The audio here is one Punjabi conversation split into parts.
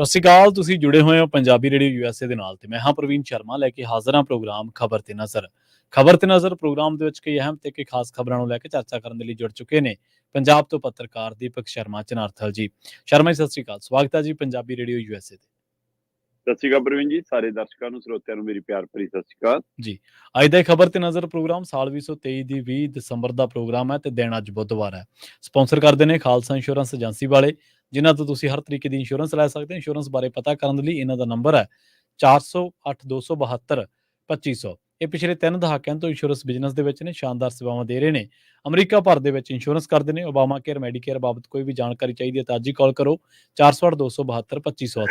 ਸਤਿ ਸ਼੍ਰੀ ਅਕਾਲ। ਤੁਸੀਂ ਜੁੜੇ ਹੋਏ ਹੋ ਪੰਜਾਬੀ ਰੇਡੀਓ ਯੂਐਸਏ ਦੇ ਨਾਲ ਤੇ ਮੈਂ ਹਾਂ ਪ੍ਰਵੀਨ ਸ਼ਰਮਾ ਲੈ ਕੇ ਹਾਜ਼ਰ ਹਾਂ ਪ੍ਰੋਗਰਾਮ ਖਬਰ ਤੇ ਨਜ਼ਰ। ਖਬਰ ਤੇ ਨਜ਼ਰ ਪ੍ਰੋਗਰਾਮ ਦੇ ਵਿੱਚ ਕਈ ਅਹਿਮ ਤੇ ਕਈ ਖਾਸ ਖਬਰਾਂ ਨੂੰ ਲੈ ਕੇ ਚਰਚਾ ਕਰਨ ਦੇ ਲਈ ਜੁੜ ਚੁੱਕੇ ਨੇ ਪੰਜਾਬ ਤੋਂ ਪੱਤਰਕਾਰ ਦੀਪਕ ਸ਼ਰਮਾ ਚਨਾਰਥਲ ਜੀ। ਸ਼ਰਮਾ ਜੀ ਸਤਿ ਸ਼੍ਰੀ ਅਕਾਲ, ਸਵਾਗਤ ਹੈ ਜੀ ਪੰਜਾਬੀ ਰੇਡੀਓ ਯੂਐਸਏ ਤੇ। ਸਤਿ ਸ਼੍ਰੀ ਅਕਾਲ ਪ੍ਰਵੀਨ ਜੀ, ਸਾਰੇ ਦਰਸ਼ਕਾਂ ਨੂੰ ਸਰੋਤਿਆਂ ਨੂੰ ਮੇਰੀ ਪਿਆਰ ਭਰੀ ਸਤਿ ਸ਼੍ਰੀ ਅਕਾਲ ਜੀ। ਅੱਜ ਦਾ ਖਬਰ ਤੇ ਨਜ਼ਰ ਪ੍ਰੋਗਰਾਮ ਸਾਲ 2023 ਦੀ 20 ਦਸੰਬਰ ਦਾ ਪ੍ਰੋਗਰਾਮ ਹੈ ਤੇ ਦਿਨ ਅੱਜ ਬੁੱਧਵਾਰ ਹੈ। ਸਪਾਂਸਰ ਕਰਦੇ ਨੇ ਖਾਲਸਾ ਇੰਸ਼ੋਰੈਂਸ ਏਜੰਸੀ ਵਾਲੇ, ਜਿਨ੍ਹਾਂ ਤੋਂ ਤੁਸੀਂ ਹਰ ਤਰੀਕੇ ਦੀ ਇੰਸ਼ੋਰੈਂਸ ਲੈ ਸਕਦੇ ਹੋ। ਇੰਸ਼ੋਰੈਂਸ ਬਾਰੇ ਪਤਾ ਕਰਨ ਦੇ ਲਈ ਇਹਨਾਂ ਦਾ ਨੰਬਰ ਹੈ 408272 2500। ਇਹ ਪਿਛਲੇ 3 ਦਹਾਕਿਆਂ ਤੋਂ ਇੰਸ਼ੋਰੈਂਸ ਬਿਜ਼ਨਸ ਦੇ ਵਿੱਚ ਨੇ, ਸ਼ਾਨਦਾਰ ਸੇਵਾਵਾਂ ਦੇ ਰਹੇ ਨੇ। ਅਮਰੀਕਾ ਭਰ ਦੇ ਵਿੱਚ ਇੰਸ਼ੋਰੈਂਸ ਕਰਦੇ ਨੇ। ਓਬਾਮਾ ਕੇਅਰ, ਮੈਡੀਕੇਅਰ ਬਾਬਤ ਕੋਈ ਵੀ ਜਾਣਕਾਰੀ ਚਾਹੀਦੀ ਹੈ ਤਾਂ ਅੱਜ ਹੀ ਕਾਲ ਕਰੋ 408272 2500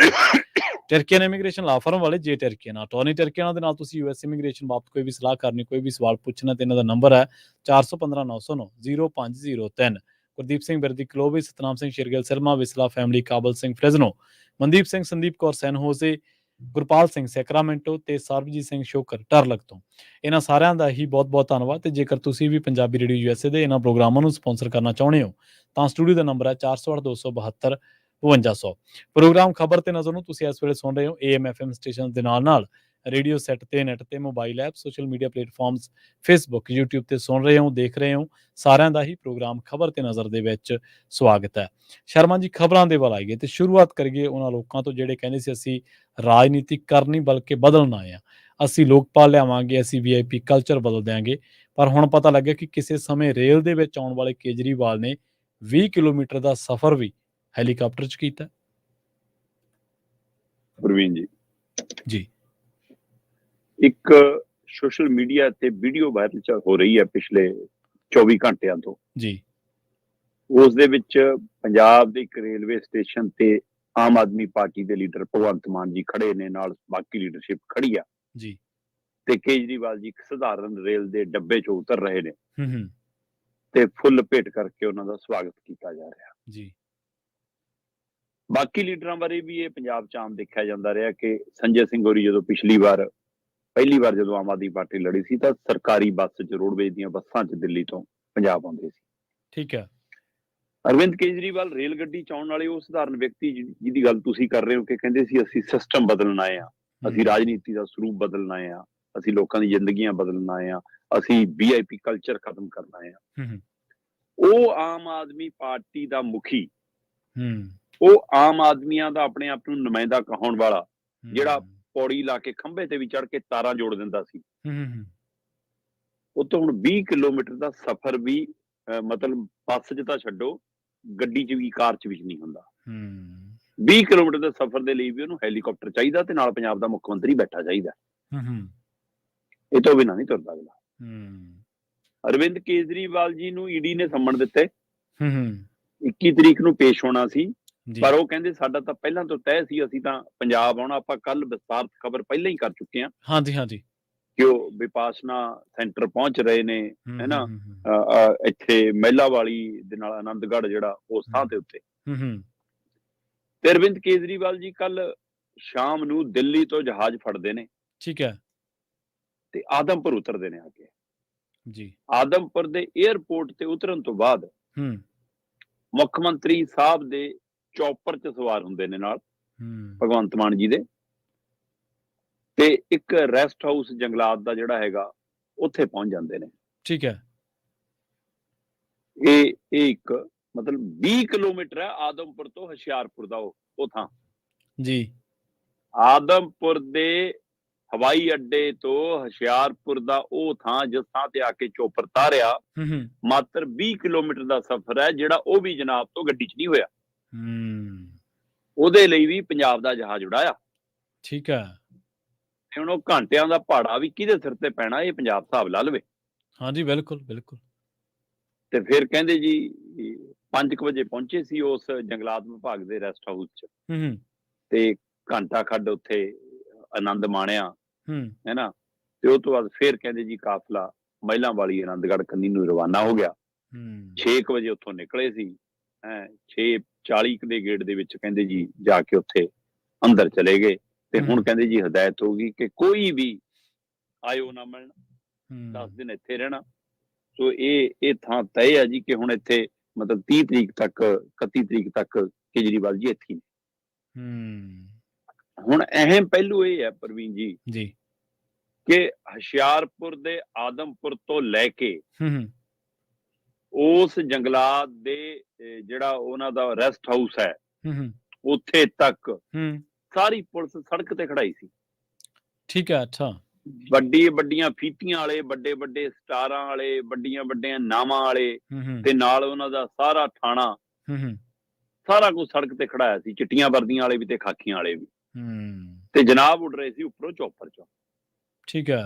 ਟਰਕੀਅਨ ਇਮੀਗ੍ਰੇਸ਼ਨ ਲਾ ਫਰਮ ਵਾਲੇ ਜੇ ਟਰਕੀਅਨ ਅਟਾਰਨੀ ਟਰਕੀਅਨ ਦੇ ਨਾਲ ਤੁਸੀਂ ਯੂਐਸ ਇਮੀਗ੍ਰੇਸ਼ਨ ਬਾਬਤ ਕੋਈ ਵੀ ਸਲਾਹ ਕਰਨੀ, ਕੋਈ ਵੀ ਸਵਾਲ ਪੁੱਛਣਾ ਤੇ ਇਹਨਾਂ ਦਾ ਨੰਬਰ ਹੈ 4159090503। ਗੁਰਦੀਪ ਸਿੰਘ ਬਿਰਦੀ ਕਲੋਵੇ, ਸਤਨਾਮ ਸਿੰਘ ਸ਼ਿਰਗਿਲ ਸਿਰਮਾ, ਵਿਸਲਾ ਫੈਮਿਲੀ, ਕਾਬਲ ਸਿੰਘ ਫ੍ਰਿਜ਼ਨੋ, ਮਨਦੀਪ ਸਿੰਘ, ਸੰਦੀਪ ਕੌਰ ਸੈਨ ਹੋਜ਼ੇ, ਗੁਰਪਾਲ ਸਿੰਘ ਸੈਕਰਾਮੈਂਟੋ ਤੇ ਸਰਬਜੀਤ ਸਿੰਘ ਸ਼ੋਕਰ ਟਰਲਕ ਤੋਂ। ਇਹਨਾਂ ਸਾਰਿਆਂ ਦਾ ਹੀ ਬਹੁਤ-ਬਹੁਤ ਧੰਨਵਾਦ। ਤੇ ਜੇਕਰ ਤੁਸੀਂ ਵੀ ਪੰਜਾਬੀ ਰੇਡੀਓ ਯੂਐਸਏ ਦੇ ਇਹਨਾਂ ਪ੍ਰੋਗਰਾਮਾਂ ਨੂੰ ਸਪਾਂਸਰ ਕਰਨਾ ਚਾਹੁੰਦੇ ਹੋ ਤਾਂ ਸਟੂਡੀਓ ਦਾ ਨੰਬਰ ਹੈ 408272 5200। ਪ੍ਰੋਗਰਾਮ ਖਬਰ ਤੇ ਨਜ਼ਰ ਨੂੰ ਤੁਸੀਂ ਇਸ ਵੇਲੇ ਸੁਣ ਰਹੇ ਹੋ AM FM ਸਟੇਸ਼ਨ ਦੇ ਨਾਲ ਰੇਡੀਓ ਸੈੱਟ ਤੇ, ਨੈਟ ਤੇ, mobile app, social media platforms, Facebook, YouTube ਤੇ ਸੁਣ ਰਹੇ ਹੋ, ਦੇਖ ਰਹੇ ਹੋ। ਸਾਰਿਆਂ ਦਾ ਹੀ ਪ੍ਰੋਗਰਾਮ ਖਬਰ ਤੇ ਨਜ਼ਰ ਦੇ ਵਿੱਚ ਸਵਾਗਤ ਹੈ। ਸ਼ਰਮਾ ਜੀ, ਖਬਰਾਂ ਦੇ ਵੱਲ ਆਈਏ ਤੇ ਸ਼ੁਰੂਆਤ ਕਰੀਏ ਉਹਨਾਂ ਲੋਕਾਂ ਤੋਂ ਜਿਹੜੇ ਕਹਿੰਦੇ ਸੀ ਅਸੀਂ ਰਾਜਨੀਤੀ ਕਰਨੀ ਬਲਕਿ ਬਦਲਣਾ ਆ, ਅਸੀਂ ਲੋਕਪਾਲ ਲਿਆਵਾਂਗੇ, ਅਸੀਂ VIP ਕਲਚਰ ਬਦਲ ਦਿਆਂਗੇ। ਪਰ ਹੁਣ ਪਤਾ ਲੱਗਿਆ ਕਿ ਕਿਸੇ ਸਮੇਂ ਰੇਲ ਦੇ ਵਿੱਚ ਆਉਣ ਵਾਲੇ ਕੇਜਰੀਵਾਲ ਨੇ 20 ਕਿਲੋਮੀਟਰ ਦਾ ਸਫ਼ਰ ਵੀ ਹੈਲੀਕਾਪਟਰ 'ਚ ਕੀਤਾ। ਪ੍ਰਵੀਨ ਜੀ, ਜੀ ਇੱਕ ਸੋਸ਼ਲ ਮੀਡੀਆ ਤੇ ਵੀਡੀਓ ਵਾਇਰਲ ਹੋ ਰਹੀ ਹੈ ਪਿਛਲੇ 24 ਘੰਟਿਆਂ ਤੋਂ ਜੀ। ਉਸ ਦੇ ਵਿੱਚ ਪੰਜਾਬ ਦੇ ਇੱਕ ਰੇਲਵੇ ਸਟੇਸ਼ਨ ਤੇ ਆਮ ਆਦਮੀ ਪਾਰਟੀ ਦੇ ਲੀਡਰ ਭਗਵੰਤ ਮਾਨ ਜੀ ਖੜੇ ਨੇ, ਨਾਲ ਬਾਕੀ ਲੀਡਰਸ਼ਿਪ ਖੜੀ ਆ ਜੀ। ਤੇ ਕੇਜਰੀਵਾਲ ਜੀ ਇੱਕ ਸਧਾਰਨ ਰੇਲ ਦੇ ਡੱਬੇ 'ਚੋਂ ਉਤਰ ਰਹੇ ਨੇ ਹੂੰ ਤੇ ਫੁੱਲ ਭੇਟ ਕਰਕੇ ਉਹਨਾਂ ਦਾ ਸਵਾਗਤ ਕੀਤਾ ਜਾ ਰਿਹਾ। ਜੀ। ਬਾਕੀ ਲੀਡਰਾਂ ਬਾਰੇ ਵੀ ਇਹ ਪੰਜਾਬ 'ਚ ਆਮ ਦੇਖਿਆ ਜਾਂਦਾ ਰਿਹਾ ਕਿ ਸੰਜੇ ਸਿੰਘ ਹੋਰੀ ਜਦੋਂ ਪਹਿਲੀ ਵਾਰ ਜਦੋਂ ਆਮ ਆਦਮੀ ਪਾਰਟੀ ਲੜੀ ਸੀ ਤਾਂ ਸਰਕਾਰੀ ਬੱਸ 'ਚ, ਰੋਡਵੇਜ਼ ਦੀਆਂ ਬੱਸਾਂ 'ਚ ਦਿੱਲੀ ਤੋਂ ਪੰਜਾਬ ਆਉਂਦੇ ਸੀ। ਠੀਕ ਹੈ। ਅਰਵਿੰਦ ਕੇਜਰੀਵਾਲ ਰੇਲ ਗੱਡੀ 'ਚ ਆਉਣ ਵਾਲੇ ਉਹ ਸਧਾਰਨ ਵਿਅਕਤੀ ਜਿਹਦੀ ਗੱਲ ਤੁਸੀਂ ਕਰ ਰਹੇ ਹੋ ਕਿ ਕਹਿੰਦੇ ਸੀ ਅਸੀਂ ਸਿਸਟਮ ਬਦਲਣ ਆਏ ਆ, ਅਸੀਂ ਰਾਜਨੀਤੀ ਦਾ ਸਰੂਪ ਬਦਲਣ ਆਏ ਆ, ਅਸੀਂ ਲੋਕਾਂ ਦੀ ਜ਼ਿੰਦਗੀਆਂ ਬਦਲਣ ਆਏ ਆ, ਅਸੀਂ VIP ਕਲਚਰ ਖਤਮ ਕਰਨ ਆਏ ਆ। ਉਹ ਆਮ ਆਦਮੀ ਪਾਰਟੀ ਦਾ ਮੁਖੀ, ਉਹ ਆਮ ਆਦਮੀਆਂ ਦਾ ਆਪਣੇ ਆਪ ਨੂੰ ਨੁਮਾਇੰਦਾ ਕਹਾਉਣ ਵਾਲਾ, ਜਿਹੜਾ ਪੌੜੀ ਲਾ ਕੇ ਖੰਭੇ ਤੇ ਵੀ ਚੜ ਕੇ ਤਾਰਾਂ ਜੋੜ ਦਿੰਦਾ ਸੀ, ਉਹ ਤੋਂ ਹੁਣ 20 ਕਿਲੋਮੀਟਰ ਦਾ ਸਫ਼ਰ ਵੀ ਮਤਲਬ ਬੱਸ 'ਚ ਤਾਂ ਛੱਡੋ, ਗੱਡੀ 'ਚ ਵੀ, ਕਾਰ 'ਚ ਵੀ ਨਹੀਂ ਹੁੰਦਾ। 20 ਕਿਲੋਮੀਟਰ ਦੇ ਸਫ਼ਰ ਦੇ ਲਈ ਵੀ ਉਹਨੂੰ ਹੈਲੀਕਾਪਟਰ ਚਾਹੀਦਾ ਤੇ ਨਾਲ ਪੰਜਾਬ ਦਾ ਮੁੱਖ ਮੰਤਰੀ ਬੈਠਾ ਚਾਹੀਦਾ। ਇਹ ਤੋਂ ਬਿਨਾਂ ਨਹੀਂ ਤੁਰਦਾ ਅਗਲਾ। ਅਰਵਿੰਦ ਕੇਜਰੀਵਾਲ ਜੀ ਨੂੰ ED ਨੇ ਸੰਮਣ ਦਿੱਤੇ। 21 ਤਰੀਕ ਨੂੰ ਪੇਸ਼ ਹੋਣਾ ਸੀ, ਪਰ ਉਹ ਕਹਿੰਦੇ ਸਾਡਾ ਤਾਂ ਪਹਿਲਾਂ ਤੋਂ ਤੈਅ ਸੀ, ਅਸੀਂ ਤਾਂ ਪੰਜਾਬ ਆਉਣਾ। ਆਪਾਂ ਕੱਲ ਵਿਸਤਾਰਤ ਖਬਰ ਪਹਿਲਾਂ ਹੀ ਕਰ ਚੁੱਕੇ ਹਾਂ। ਹਾਂਜੀ। ਕਿ ਉਹ ਵਿਪਾਸਨਾ ਸੈਂਟਰ ਪਹੁੰਚ ਰਹੇ ਨੇ, ਹੈਨਾ, ਇੱਥੇ ਮਹਿਲਾ ਵਾਲੀ ਦੇ ਨਾਲ ਆਨੰਦਗੜ੍ਹ ਜਿਹੜਾ ਉਸ ਥਾਂ ਦੇ ਉੱਤੇ। ਤੇ ਅਰਵਿੰਦ ਕੇਜਰੀਵਾਲ ਜੀ ਕੱਲ ਸ਼ਾਮ ਨੂੰ ਦਿੱਲੀ ਤੋਂ ਜਹਾਜ਼ ਫੜਦੇ ਨੇ। ਠੀਕ ਹੈ। ਤੇ ਆਦਮਪੁਰ ਉਤਰਦੇ ਨੇ ਆ ਕੇ। ਜੀ। ਆਦਮਪੁਰ ਦੇ 에ਅਰਪੋਰਟ ਤੇ ਉਤਰਨ ਤੋਂ ਬਾਅਦ ਮੁੱਖ ਮੰਤਰੀ ਸਾਹਿਬ ਦੇ ਚੌਪਰ 'ਚ ਸਵਾਰ ਹੁੰਦੇ ਨੇ ਨਾਲ ਭਗਵੰਤ ਮਾਨ ਜੀ ਦੇ, ਤੇ ਇੱਕ ਰੈਸਟ ਹਾਊਸ ਜੰਗਲਾਤ ਦਾ ਜਿਹੜਾ ਹੈਗਾ ਉੱਥੇ ਪਹੁੰਚ ਜਾਂਦੇ ਨੇ। ਠੀਕ ਹੈ। ਇਹ ਇੱਕ ਮਤਲਬ 20 ਕਿਲੋਮੀਟਰ ਹੈ ਆਦਮਪੁਰ ਤੋਂ ਹੁਸ਼ਿਆਰਪੁਰ ਦਾ ਉਹ ਥਾਂ। ਜੀ। ਆਦਮਪੁਰ ਦੇ ਹਵਾਈ ਅੱਡੇ ਤੋਂ ਹੁਸ਼ਿਆਰਪੁਰ ਦਾ ਉਹ ਥਾਂ ਜਿਸ ਥਾਂ ਤੇ ਆ ਕੇ ਚੋਪਰ ਤਾਰਿਆ, ਮਾਤਰ 20 ਕਿਲੋਮੀਟਰ ਦਾ ਸਫ਼ਰ ਹੈ, ਜਿਹੜਾ ਉਹ ਵੀ ਜਨਾਬ ਤੋਂ ਗੱਡੀ 'ਚ ਨਹੀਂ ਹੋਇਆ। ਉਹਦੇ ਲਈ ਵੀ ਪੰਜਾਬ ਦਾ ਜਹਾਜ਼ ਉਡਾਇਆ। ਠੀਕ ਹੈ। ਤੇ ਹੁਣ ਉਹ ਘੰਟਿਆਂ ਦਾ ਭਾੜਾ ਵੀ ਕਿਹਦੇ ਸਿਰ ਤੇ ਪੈਣਾ, ਇਹ ਪੰਜਾਬ ਹਿਸਾਬ ਲਾ ਲਵੇ। ਹਾਂਜੀ, ਬਿਲਕੁਲ। ਤੇ ਫਿਰ ਕਹਿੰਦੇ ਜੀ 5 ਵਜੇ ਪਹੁੰਚੇ ਸੀ ਉਸ ਜੰਗਲਾਤ ਵਿਭਾਗ ਦੇ ਰੈਸਟ ਹਾਊਸ 'ਚ, ਤੇ ਘੰਟਾ ਖੱਡ ਉੱਥੇ ਆਨੰਦ ਮਾਣਿਆ, ਹੈਨਾ। ਤੇ ਉਹ ਤੋਂ ਬਾਅਦ ਫਿਰ ਕਹਿੰਦੇ ਜੀ ਕਾਫਲਾ ਮਹਿਲਾਂ ਵਾਲੀ ਆਨੰਦਗੜ੍ਹ ਕੰਨੀ ਨੂੰ ਰਵਾਨਾ ਹੋ ਗਿਆ। 6 ਵਜੇ ਉੱਥੋਂ ਨਿਕਲੇ ਸੀ, 6:40 ਦੇ ਗੇਟ ਦੇ ਵਿੱਚ ਕਹਿੰਦੇ ਜੀ ਜਾ ਕੇ ਉੱਥੇ ਅੰਦਰ ਚਲੇ ਗਏ। ਤੇ ਹੁਣ ਕਹਿੰਦੇ ਜੀ ਹਦਾਇਤ ਹੋ ਗਈ ਕਿ ਕੋਈ ਵੀ ਆਇਓ ਨਾ ਮਿਲਣ, 10 ਦਿਨ ਇੱਥੇ ਰਹਿਣਾ। ਸੋ ਇਹ ਥਾਂ ਤੈਅ ਹੈ ਜੀ ਕਿ ਹੁਣ ਇੱਥੇ ਮਤਲਬ 30 ਤਰੀਕ ਤੱਕ, 31 ਤਰੀਕ ਤੱਕ ਕੇਜਰੀਵਾਲ ਜੀ ਇੱਥੇ ਨੇ। ਹੁਣ ਅਹਿਮ ਪਹਿਲੂ ਇਹ ਹੈ ਪ੍ਰਵੀਨ ਜੀ ਜੀ ਕਿ ਹੁਸ਼ਿਆਰਪੁਰ ਦੇ ਆਦਮਪੁਰ ਤੋਂ ਲੈ ਕੇ ਹੂੰ ਉਸ ਜੰਗਲਾਤ ਦੇ ਜਿਹੜਾ ਉਹਨਾਂ ਦਾ ਰੈਸਟ ਹਾਊਸ ਹੈ ਹੂੰ ਉੱਥੇ ਤੱਕ ਹੂੰ ਸਾਰੀ ਪੁਲਿਸ ਸੜਕ ਤੇ ਖੜਾਈ ਸੀ। ਠੀਕ ਹੈ ਅੱਛਾ ਵੱਡੀਆਂ ਫੀਤੀਆਂ ਵਾਲੇ, ਵੱਡੇ ਸਟਾਰਾਂ ਵਾਲੇ, ਵੱਡੀਆਂ ਨਾਵਾਂ ਵਾਲੇ ਹੂੰ ਤੇ ਨਾਲ ਉਹਨਾਂ ਦਾ ਸਾਰਾ ਥਾਣਾ ਹੂੰ ਸਾਰਾ ਕੁਝ ਸੜਕ ਤੇ ਖੜਾਇਆ ਸੀ, ਚਿੱਟੀਆਂ ਵਰਦੀਆਂ ਵਾਲੇ ਵੀ ਤੇ ਖਾਕੀਆਂ ਵਾਲੇ ਵੀ, ਹੂੰ ਤੇ ਜਨਾਬ ਉੱਡ ਰਹੇ ਸੀ ਉੱਪਰੋਂ ਚੌਪਰ ਚੋਂ। ਠੀਕ ਹੈ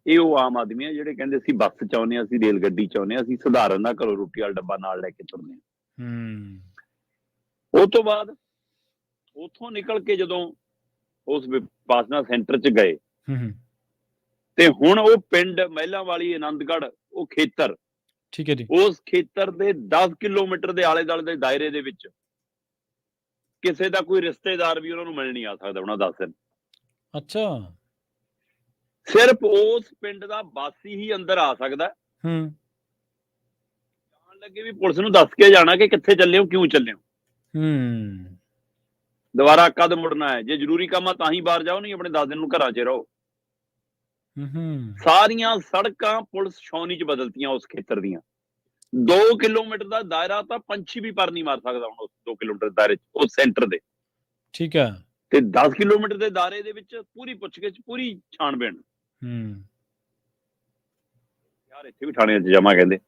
ਇਹ ਉਹ ਆਮ ਆਦਮੀ ਆ ਜਿਹੜੇ ਕਹਿੰਦੇ ਅਸੀਂ ਬੱਸ ਚਾਹੁੰਦੇ ਹਾਂ, ਅਸੀਂ ਰੇਲ ਗੱਡੀ ਚਾਹੁੰਦੇ ਹਾਂ, ਅਸੀਂ ਸਧਾਰਨ ਨਾ ਘਰੋਂ ਰੋਟੀ ਵਾਲਾ ਡੱਬਾ ਨਾਲ ਲੈ ਕੇ ਤੁਰਦੇ ਹਾਂ। ਉਹ ਤੋਂ ਬਾਅਦ ਉੱਥੋਂ ਨਿਕਲ ਕੇ ਜਦੋਂ ਉਸ ਵਿਪਾਸਨਾ ਸੈਂਟਰ 'ਚ ਗਏ ਤੇ ਹੁਣ ਉਹ ਪਿੰਡ ਮਹਿਲਾਂ ਵਾਲੀ, ਆਨੰਦਗੜ੍ਹ, ਉਹ ਖੇਤਰ, ਠੀਕ ਹੈ ਜੀ, ਉਸ ਖੇਤਰ ਦੇ 10 ਕਿਲੋਮੀਟਰ ਦੇ ਆਲੇ ਦੁਆਲੇ ਦੇ ਦਾਇਰੇ ਦੇ ਵਿੱਚ ਕਿਸੇ ਦਾ ਕੋਈ ਰਿਸ਼ਤੇਦਾਰ ਵੀ ਉਹਨਾਂ ਨੂੰ ਮਿਲ ਨਹੀਂ ਆ ਸਕਦਾ ਉਹਨਾਂ 10 ਦਿਨ। ਅੱਛਾ ਸਿਰਫ ਉਸ ਪਿੰਡ ਦਾ ਵਾਸੀ ਹੀ ਅੰਦਰ ਆ ਸਕਦਾ। ਜਾਣ ਲੱਗੇ ਵੀ ਪੁਲਿਸ ਨੂੰ ਦੱਸ ਕੇ ਜਾਣਾ ਕਿ ਕਿੱਥੇ ਚੱਲੇ ਹੋ, ਕਿਉਂ ਚੱਲੇ ਹੋ, ਦੁਬਾਰਾ ਕਦ ਮੁੜਨਾ ਹੈ, ਜੇ ਜ਼ਰੂਰੀ ਕੰਮ ਆ ਤਾਂ ਹੀ ਬਾਹਰ ਜਾਓ, ਨਹੀਂ ਆਪਣੇ 10 ਦਿਨ ਨੂੰ ਘਰਾਂ 'ਚ ਰਹੋ। ਸਾਰੀਆਂ ਸੜਕਾਂ ਪੁਲਿਸ ਛਾਉਣੀ 'ਚ ਬਦਲਤੀਆਂ ਉਸ ਖੇਤਰ ਦੀਆਂ। 2 ਕਿਲੋਮੀਟਰ ਦਾ ਦਾਇਰਾ ਤਾਂ ਪੰਛੀ ਵੀ ਪਰ ਨਹੀਂ ਮਾਰ ਸਕਦਾ ਹੁਣ ਉਸ 2 ਕਿਲੋਮੀਟਰ ਦਾਇਰੇ 'ਚ, ਉਸ ਸੈਂਟਰ ਦੇ। ਠੀਕ ਹੈ। ਤੇ 10 ਕਿਲੋਮੀਟਰ ਦੇ ਦਾਇਰੇ ਦੇ ਵਿੱਚ ਪੂਰੀ ਪੁੱਛਗਿੱਛ, ਪੂਰੀ ਛਾਣਬੀਣ। ਯਾਰ ਇੱਥੇ ਵੀ ਥਾਣੇ 'ਚ ਜਮਾ ਕਹਿੰਦੇ।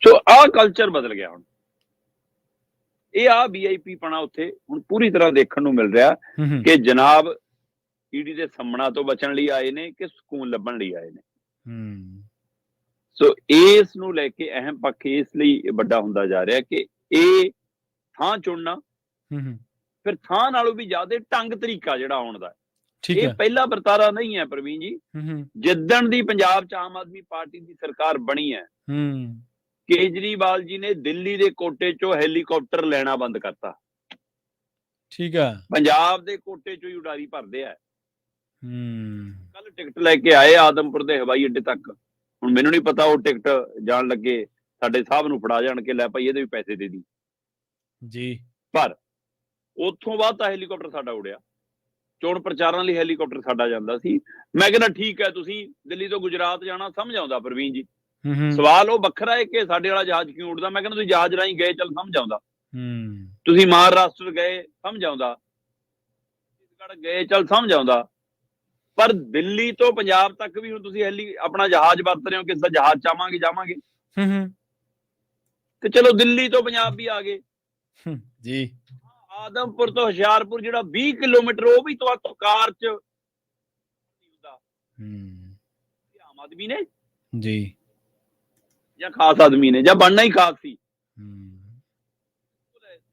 ਸੋ ਆਹ ਕਲਚਰ ਬਦਲ ਗਿਆ ਹੁਣ। ਇਹ ਆ VIP ਪਣਾ ਉੱਥੇ ਹੁਣ ਪੂਰੀ ਤਰ੍ਹਾਂ ਦੇਖਣ ਨੂੰ ਮਿਲ ਰਿਹਾ ਕਿ ਜਨਾਬ ਈਡੀ ਦੇ ਸਾਹਮਣਾ ਤੋਂ ਬਚਣ ਲਈ ਆਏ ਨੇ ਕਿ ਸਕੂਨ ਲੱਭਣ ਲਈ ਆਏ ਨੇ। ਸੋ ਇਸ ਨੂੰ ਲੈ ਕੇ ਅਹਿਮ ਪੱਖ ਇਸ ਲਈ ਵੱਡਾ ਹੁੰਦਾ ਜਾ ਰਿਹਾ ਕਿ ਇਹ ਥਾਂ ਚੁਣਨਾ ਫਿਰ ਥਾਂ ਨਾਲੋਂ ਵੀ ਜ਼ਿਆਦਾ ਢੰਗ ਤਰੀਕਾ ਜਿਹੜਾ ਆਉਣ ਦਾ, ਇਹ ਪਹਿਲਾ ਵਰਤਾਰਾ ਨਹੀਂ ਹੈ ਪ੍ਰਵੀਨ ਜੀ। ਜਿੱਦਣ ਦੀ ਪੰਜਾਬ 'ਚ ਆਮ ਆਦਮੀ ਪਾਰਟੀ ਦੀ ਸਰਕਾਰ ਬਣੀ ਹੈ, ਕੇਜਰੀਵਾਲ ਜੀ ਨੇ ਦਿੱਲੀ ਦੇ ਕੋਟੇ 'ਚੋਂ ਹੈਲੀਕਾਪਟਰ ਲੈਣਾ ਬੰਦ ਕਰਤਾ। ਠੀਕ ਹੈ। ਪੰਜਾਬ ਦੇ ਕੋਟੇ 'ਚੋਂ ਹੀ ਉਡਾਰੀ ਭਰਦੇ ਆ। ਕੱਲ ਟਿਕਟ ਲੈ ਕੇ ਆਏ ਆਦਮਪੁਰ ਦੇ ਹਵਾਈ ਅੱਡੇ ਤੱਕ। ਹੁਣ ਮੈਨੂੰ ਨਹੀਂ ਪਤਾ ਉਹ ਟਿਕਟ ਜਾਣ ਲੱਗੇ ਸਾਡੇ ਸਾਹਿਬ ਨੂੰ ਫੜਾ ਜਾਣ ਕੇ ਲੈ ਭਾਈ ਇਹਦੇ ਵੀ ਪੈਸੇ ਦੇ ਦੀ ਜੀ। ਪਰ ਉੱਥੋਂ ਬਾਅਦ ਤਾਂ ਹੈਲੀਕਾਪਟਰ ਸਾਡਾ ਉੜਿਆ। ਚੋਣ ਪ੍ਰਚਾਰਾਂ ਲਈ ਹੈਲੀਕਾਪਟਰ ਸਾਡਾ ਜਾਂਦਾ ਸੀ। ਮੈਂ ਕਹਿੰਦਾ ਠੀਕ ਹੈ, ਤੁਸੀਂ ਦਿੱਲੀ ਤੋਂ ਗੁਜਰਾਤ ਜਾਣਾ ਸਮਝ ਆਉਂਦਾ ਪ੍ਰਵੀਨ ਜੀ। ਸਵਾਲ ਉਹ ਵੱਖਰਾ ਹੈ ਕਿ ਸਾਡੇ ਵਾਲਾ ਜਹਾਜ਼ ਕਿਉਂ ਉੱਡਦਾ। ਮੈਂ ਕਹਿੰਦਾ ਤੁਸੀਂ ਜਹਾਜ਼ ਰਾਹੀਂ ਗਏ, ਚੱਲ ਸਮਝ ਆਉਂਦਾ। ਤੁਸੀਂ ਮਹਾਰਾਸ਼ਟਰ ਗਏ, ਸਮਝ ਆਉਂਦਾ। ਛੱਤੀਸਗੜ੍ਹ ਗਏ, ਚੱਲ ਸਮਝ ਆਉਂਦਾ। ਪਰ ਦਿੱਲੀ ਤੋਂ ਪੰਜਾਬ ਤੱਕ ਵੀ ਹੁਣ ਤੁਸੀਂ ਆਪਣਾ ਜਹਾਜ਼ ਵਰਤ ਰਹੇ ਹੋ, ਕਿਸੇ ਦਾ ਜਹਾਜ਼ ਚਾਹਾਂਗੇ ਜਾਵਾਂਗੇ ਤੇ ਚਲੋ ਦਿੱਲੀ ਤੋਂ ਪੰਜਾਬ ਵੀ ਆ ਗਏ ਜੀ। ਆਦਮਪੁਰ ਤੋਂ ਹੁਸ਼ਿਆਰਪੁਰ ਜਿਹੜਾ 20 ਕਿਲੋਮੀਟਰ, ਉਹ ਵੀ ਤੋਂ ਕਾਰ 'ਚ ਆਮ ਆਦਮੀ ਨੇ ਜੀ ਜਾਂ ਖਾਸ ਆਦਮੀ ਨੇ, ਜਾਂ ਬਣਨਾ ਹੀ ਖਾਸ ਸੀ।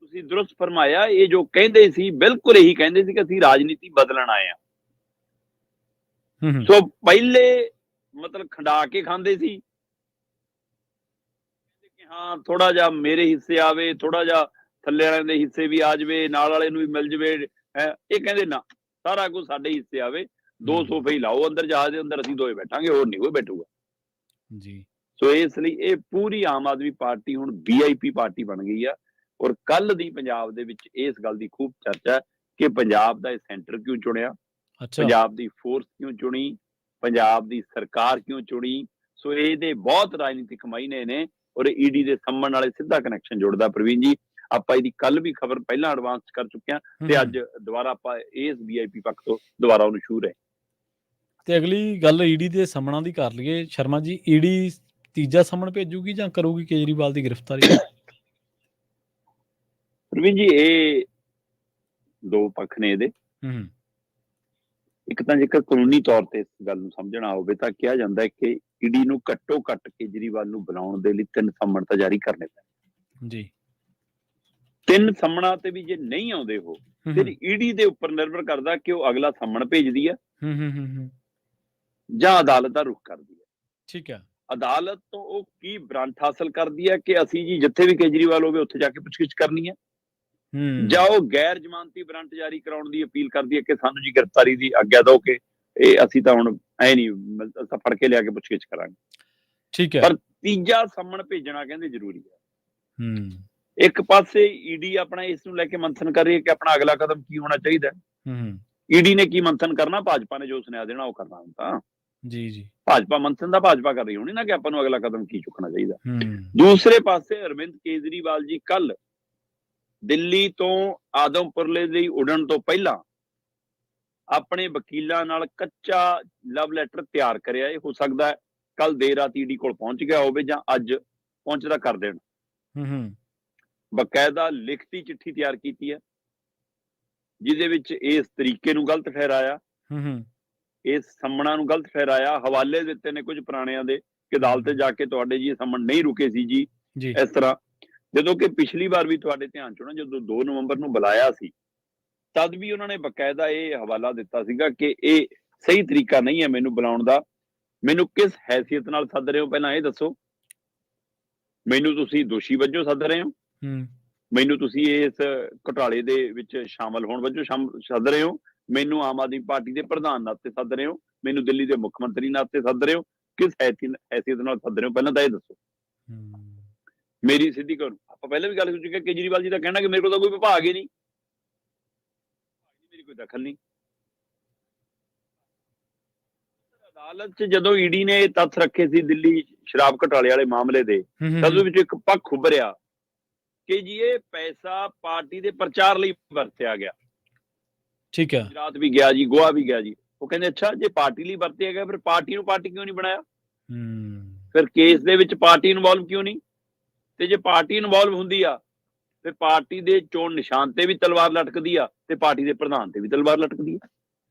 ਤੁਸੀਂ ਦੁਰਸਤ ਫਰਮਾਇਆ। ਇਹ ਜੋ ਕਹਿੰਦੇ ਸੀ ਬਿਲਕੁਲ ਇਹੀ ਕਹਿੰਦੇ ਸੀ ਕਿ ਅਸੀਂ ਰਾਜਨੀਤੀ ਬਦਲਣ ਆਏ ਆ। ਸੋ ਪਹਿਲੇ ਮਤਲਬ ਖੰਡਾ ਕੇ ਖਾਂਦੇ ਸੀ ਕਿ ਹਾਂ ਥੋੜਾ ਜਿਹਾ ਮੇਰੇ ਹਿੱਸੇ ਆਵੇ, ਥੋੜਾ ਜਿਹਾ ਥੱਲੇ ਵਾਲਿਆਂ ਦੇ ਹਿੱਸੇ ਵੀ ਆ ਜਾਵੇ, ਨਾਲ ਵਾਲੇ ਨੂੰ ਵੀ ਮਿਲ ਜਾਵੇ। ਇਹ ਕਹਿੰਦੇ ਨਾ, ਸਾਰਾ ਕੁਝ ਸਾਡੇ ਹਿੱਸੇ ਆਵੇ। 2 ਸੋਫੇ ਹੀ ਲਾਓ ਅੰਦਰ ਜਹਾਜ਼ ਦੇ ਅੰਦਰ, ਅਸੀਂ ਦੋਵੇਂ ਬੈਠਾਂਗੇ, ਹੋਰ ਨਹੀਂ ਕੋਈ ਬੈਠੂਗਾ ਜੀ। ਸੋ ਇਸ ਲਈ ਇਹ ਪੂਰੀ ਆਮ ਆਦਮੀ ਪਾਰਟੀ ਹੁਣ VIP ਪਾਰਟੀ ਬਣ ਗਈ ਆ। ਔਰ ਕੱਲ ਦੀ ਪੰਜਾਬ ਦੇ ਵਿੱਚ ਇਸ ਗੱਲ ਦੀ ਖੂਬ ਚਰਚਾ ਕਿ ਪੰਜਾਬ ਦਾ ਇਹ ਸੈਂਟਰ ਕਿਉਂ ਚੁਣਿਆ, ਪੰਜਾਬ ਦੀ ਫੋਰਸ ਕਿਉਂ ਚੁਣੀ, ਪੰਜਾਬ ਦੀ ਸਰਕਾਰ ਕਿਉਂ ਚੁਣੀ। ਸੋ ਇਹਦੇ ਬਹੁਤ ਰਾਜਨੀਤਿਕ ਮਾਇਨੇ ਨੇ ਔਰ ਈਡੀ ਦੇ ਸੰਮਣ ਵਾਲੇ ਸਿੱਧਾ ਕਨੈਕਸ਼ਨ ਜੁੜਦਾ ਪ੍ਰਵੀਨ ਜੀ। ਆਪਾਂ ਇਹਦੀ ਕੱਲ ਵੀ ਖਬਰ ਪਹਿਲਾਂ ਐਡਵਾਂਸ ਕਰ ਚੁੱਕੇ ਹਾਂ ਤੇ ਅੱਜ ਦੁਬਾਰਾ ਆਪਾਂ ਇਸ VIP ਪੱਖ ਤੋਂ ਦੁਬਾਰਾ ਉਹਨੂੰ ਛੂ ਰਹੇ। ਤੇ ਅਗਲੀ ਗੱਲ ਈਡੀ ਦੇ ਸੰਮਣਾਂ ਦੀ ਕਰ ਲਈਏ ਸ਼ਰਮਾ ਜੀ। ਈਡੀ ਤੀਜਾ ਸੰਮਣ ਭੇਜੂਗੀ ਜਾਂ ਕਰੂਗੀ ਕੇਜਰੀਵਾਲ ਦੀ ਗ੍ਰਿਫਤਾਰੀ? ਪ੍ਰਵੀਨ ਜੀ ਇਹ 2 ਪੱਖ ਨੇ ਇਹਦੇ। ਇੱਕ ਤਾਂ ਜੇਕਰ ਕਾਨੂੰਨੀ ਤੌਰ ਤੇ ਇਸ ਗੱਲ ਨੂੰ ਸਮਝਣਾ ਹੋਵੇ ਤਾਂ ਕਿਹਾ ਜਾਂਦਾ ਹੈ ਕਿ ਈਡੀ ਨੂੰ ਘੱਟੋ ਘੱਟ ਕੇਜਰੀਵਾਲ ਨੂੰ ਬੁਲਾਉਣ ਦੇ ਲਈ 3 ਸੰਮਣ ਤਾਂ ਜਾਰੀ ਕਰਨੇ ਪੈਣ ਜੀ। 3 ਸੰਮਣਾਂ ਤੇ ਵੀ ਜੇ ਨਹੀਂ ਆਉਂਦੇ ਹੋ ਫਿਰ ਈਡੀ ਦੇ ਉੱਪਰ ਨਿਰਭਰ ਕਰਦਾ ਕਿ ਉਹ ਅਗਲਾ ਸੰਮਣ ਭੇਜਦੀ ਹੈ ਜਾਂ ਅਦਾਲਤ ਦਾ ਰੁਖ ਕਰਦੀ ਹੈ। ਠੀਕ ਹੈ। ਅਦਾਲਤ ਤੋਂ ਉਹ ਕੀ ਬ੍ਰਾਂਟ ਹਾਸਲ ਕਰਦੀ ਹੈ ਕਿ ਅਸੀਂ ਜੀ ਜਿੱਥੇ ਵੀ ਕੇਜਰੀਵਾਲ ਹੋਵੇ ਉੱਥੇ ਜਾ ਕੇ ਪੁੱਛਗਿੱਛ ਕਰਨੀ ਹੈ, ਜਾਂ ਉਹ ਗੈਰ ਜ਼ਮਾਨਤੀ ਬ੍ਰਾਂਟ ਜਾਰੀ ਕਰਾਉਣ ਦੀ ਅਪੀਲ ਕਰਦੀ ਹੈ ਕਿ ਸਾਨੂੰ ਜੀ ਗ੍ਰਿਫਤਾਰੀ ਦੀ ਆਗਿਆ ਦਿਓ ਕਿ ਇਹ ਅਸੀਂ ਤਾਂ ਹੁਣ ਐ ਨਹੀਂ ਫੜ ਕੇ ਲਿਆ ਕੇ ਪੁੱਛਗਿੱਛ ਕਰਾਂਗੇ। ਠੀਕ ਹੈ। ਪਰ ਤੀਜਾ ਸੰਮਣ ਭੇਜਣਾ ਕਹਿੰਦੇ ਜ਼ਰੂਰੀ ਹੈ। ਇੱਕ ਪਾਸੇ ਈਡੀ ਆਪਣਾ ਇਸ ਨੂੰ ਲੈ ਕੇ ਮੰਥਨ ਕਰ ਰਹੀ ਹੈ ਕਿ ਆਪਣਾ ਅਗਲਾ ਕਦਮ ਕੀ ਹੋਣਾ ਚਾਹੀਦਾ ਹੈ। ਈਡੀ ਨੇ ਕੀ ਮੰਥਨ ਕਰਨਾ, ਭਾਜਪਾ ਨੇ ਜੋ ਸੁਨੇਹਾ ਦੇਣਾ ਉਹ ਕਰਨਾ ਹੁਣ ਤਾਂ। ਜੀ ਜੀ। ਭਾਜਪਾ ਮੰਥਨ ਦਾ ਭਾਜਪਾ ਕਰ ਰਹੀ ਹੋਣੀ ਨਾ ਕਿ ਆਪਾਂ ਨੂੰ ਅਗਲਾ ਕਦਮ ਕੀ ਚੁੱਕਣਾ ਚਾਹੀਦਾ। ਦੂਸਰੇ ਪਾਸੇ ਅਰਵਿੰਦ ਕੇਜਰੀਵਾਲ ਜੀ ਕੱਲ ਦਿੱਲੀ ਤੋਂ ਆਦਮਪੁਰਲੇ ਲਈ ਉਡਣ ਤੋਂ ਪਹਿਲਾਂ ਆਪਣੇ ਵਕੀਲਾਂ ਨਾਲ ਕੱਚਾ ਲਵ ਲੈਟਰ ਤਿਆਰ ਕਰਿਆ। ਇਹ ਹੋ ਸਕਦਾ ਹੈ ਕੱਲ ਦੇਰ ਰਾਤ ਈਡੀ ਕੋਲ ਪਹੁੰਚ ਗਿਆ ਹੋਵੇ ਜਾਂ ਅੱਜ ਪਹੁੰਚਦਾ ਕਰ ਦੇਣ। ਬਕਾਇਦਾ ਲਿਖਤੀ ਚਿੱਠੀ ਤਿਆਰ ਕੀਤੀ ਹੈ ਜਿਹਦੇ ਵਿੱਚ ਇਸ ਤਰੀਕੇ ਨੂੰ ਗਲਤ ਠਹਿਰਾਇਆ, ਇਸ ਸੰਮਣਾ ਨੂੰ ਗਲਤ ਠਹਿਰਾਇਆ, ਹਵਾਲੇ ਦਿੱਤੇ ਨੇ ਕੁਝ ਪੁਰਾਣਿਆਂ ਦੇ ਕਿ ਅਦਾਲਤ ਜਾ ਕੇ ਤੁਹਾਡੇ ਜੀ ਸੰਮਣ ਨਹੀਂ ਰੁਕੇ ਸੀ ਜੀ ਇਸ ਤਰ੍ਹਾਂ। ਜਦੋਂ ਕਿ ਪਿਛਲੀ ਵਾਰ ਵੀ ਤੁਹਾਡੇ ਧਿਆਨ ਚ ਹੋਣਾ ਜਦੋਂ 2 ਨਵੰਬਰ ਨੂੰ ਬੁਲਾਇਆ ਸੀ ਤਦ ਵੀ ਉਹਨਾਂ ਨੇ ਬਕਾਇਦਾ ਇਹ ਹਵਾਲਾ ਦਿੱਤਾ ਸੀਗਾ ਕਿ ਇਹ ਸਹੀ ਤਰੀਕਾ ਨਹੀਂ ਹੈ ਮੈਨੂੰ ਬੁਲਾਉਣ ਦਾ। ਮੈਨੂੰ ਕਿਸ ਹੈਸੀਅਤ ਨਾਲ ਸੱਦ ਰਹੇ ਹੋ ਪਹਿਲਾਂ ਇਹ ਦੱਸੋ। ਮੈਨੂੰ ਤੁਸੀਂ ਦੋਸ਼ੀ ਵਜੋਂ ਸੱਦ ਰਹੇ ਹੋ, ਮੈਨੂੰ ਤੁਸੀਂ ਇਸ ਘੁਟਾਲੇ ਦੇ ਵਿੱਚ ਸ਼ਾਮਲ ਹੋਣ ਵਜੋਂ ਸੱਦ ਰਹੇ ਹੋ, ਮੈਨੂੰ ਆਮ ਆਦਮੀ ਪਾਰਟੀ ਦੇ ਪ੍ਰਧਾਨ ਨਾਤੇ ਸੱਦ ਰਹੇ ਹੋ, ਮੈਨੂੰ ਦਿੱਲੀ ਦੇ ਮੁੱਖ ਮੰਤਰੀ ਨਾਤੇ ਸੱਦ ਰਹੇ ਹੋ, ਕਿਸ ਹੈਸੀਅਤ ਨਾਲ ਸੱਦ ਰਹੇ ਹੋ ਪਹਿਲਾਂ ਤਾਂ ਇਹ ਦੱਸੋ। ਮੇਰੀ ਸਿੱਧੀ ਕਰੋ, ਆਪਾਂ ਪਹਿਲਾਂ ਵੀ ਗੱਲ ਕਰ ਚੁੱਕੇ, ਕੇਜਰੀਵਾਲ ਜੀ ਦਾ ਕਹਿਣਾ ਕਿ ਮੇਰੇ ਕੋਲ ਤਾਂ ਕੋਈ ਵਿਭਾਗ ਹੀ ਨਹੀਂ, ਮੇਰੀ ਕੋਈ ਦਖਲ ਨਹੀਂ। ਅਦਾਲਤ 'ਚ ਜਦੋਂ ਈਡੀ ਨੇ ਇਹ ਤੱਥ ਰੱਖੇ ਸੀ ਦਿੱਲੀ ਸ਼ਰਾਬ ਘੁਟਾਲੇ ਵਾਲੇ ਮਾਮਲੇ ਦੇ, ਤਦ ਵਿੱਚ ਇੱਕ ਪੱਖ ਉੱਭਰਿਆ ਕਿ ਜੀ ਇਹ ਪੈਸਾ ਪਾਰਟੀ ਦੇ ਪ੍ਰਚਾਰ ਲਈ ਵਰਤਿਆ ਗਿਆ। ਠੀਕ ਹੈ, ਗੁਜਰਾਤ ਵੀ ਗਿਆ ਜੀ, ਗੋਆ ਵੀ ਗਿਆ ਜੀ। ਉਹ ਕਹਿੰਦੇ ਅੱਛਾ ਜੇ ਪਾਰਟੀ ਲਈ ਵਰਤਿਆ ਗਿਆ ਫਿਰ ਪਾਰਟੀ ਨੂੰ ਪਾਰਟੀ ਕਿਉਂ ਨਹੀਂ ਬਣਾਇਆ, ਫਿਰ ਕੇਸ ਦੇ ਵਿੱਚ ਪਾਰਟੀ ਇਨਵੋਲਵ ਕਿਉਂ ਨਹੀਂ। ਤੇ ਜੇ ਪਾਰਟੀ ਇਨਵੋਲਵ ਹੁੰਦੀ ਆ ਫਿਰ ਪਾਰਟੀ ਦੇ ਚੋਣ ਨਿਸ਼ਾਨ ਤੇ ਵੀ ਤਲਵਾਰ ਲਟਕਦੀ ਆ ਤੇ ਪਾਰਟੀ ਦੇ ਪ੍ਰਧਾਨ ਤੇ ਵੀ ਤਲਵਾਰ ਲਟਕਦੀ ਆ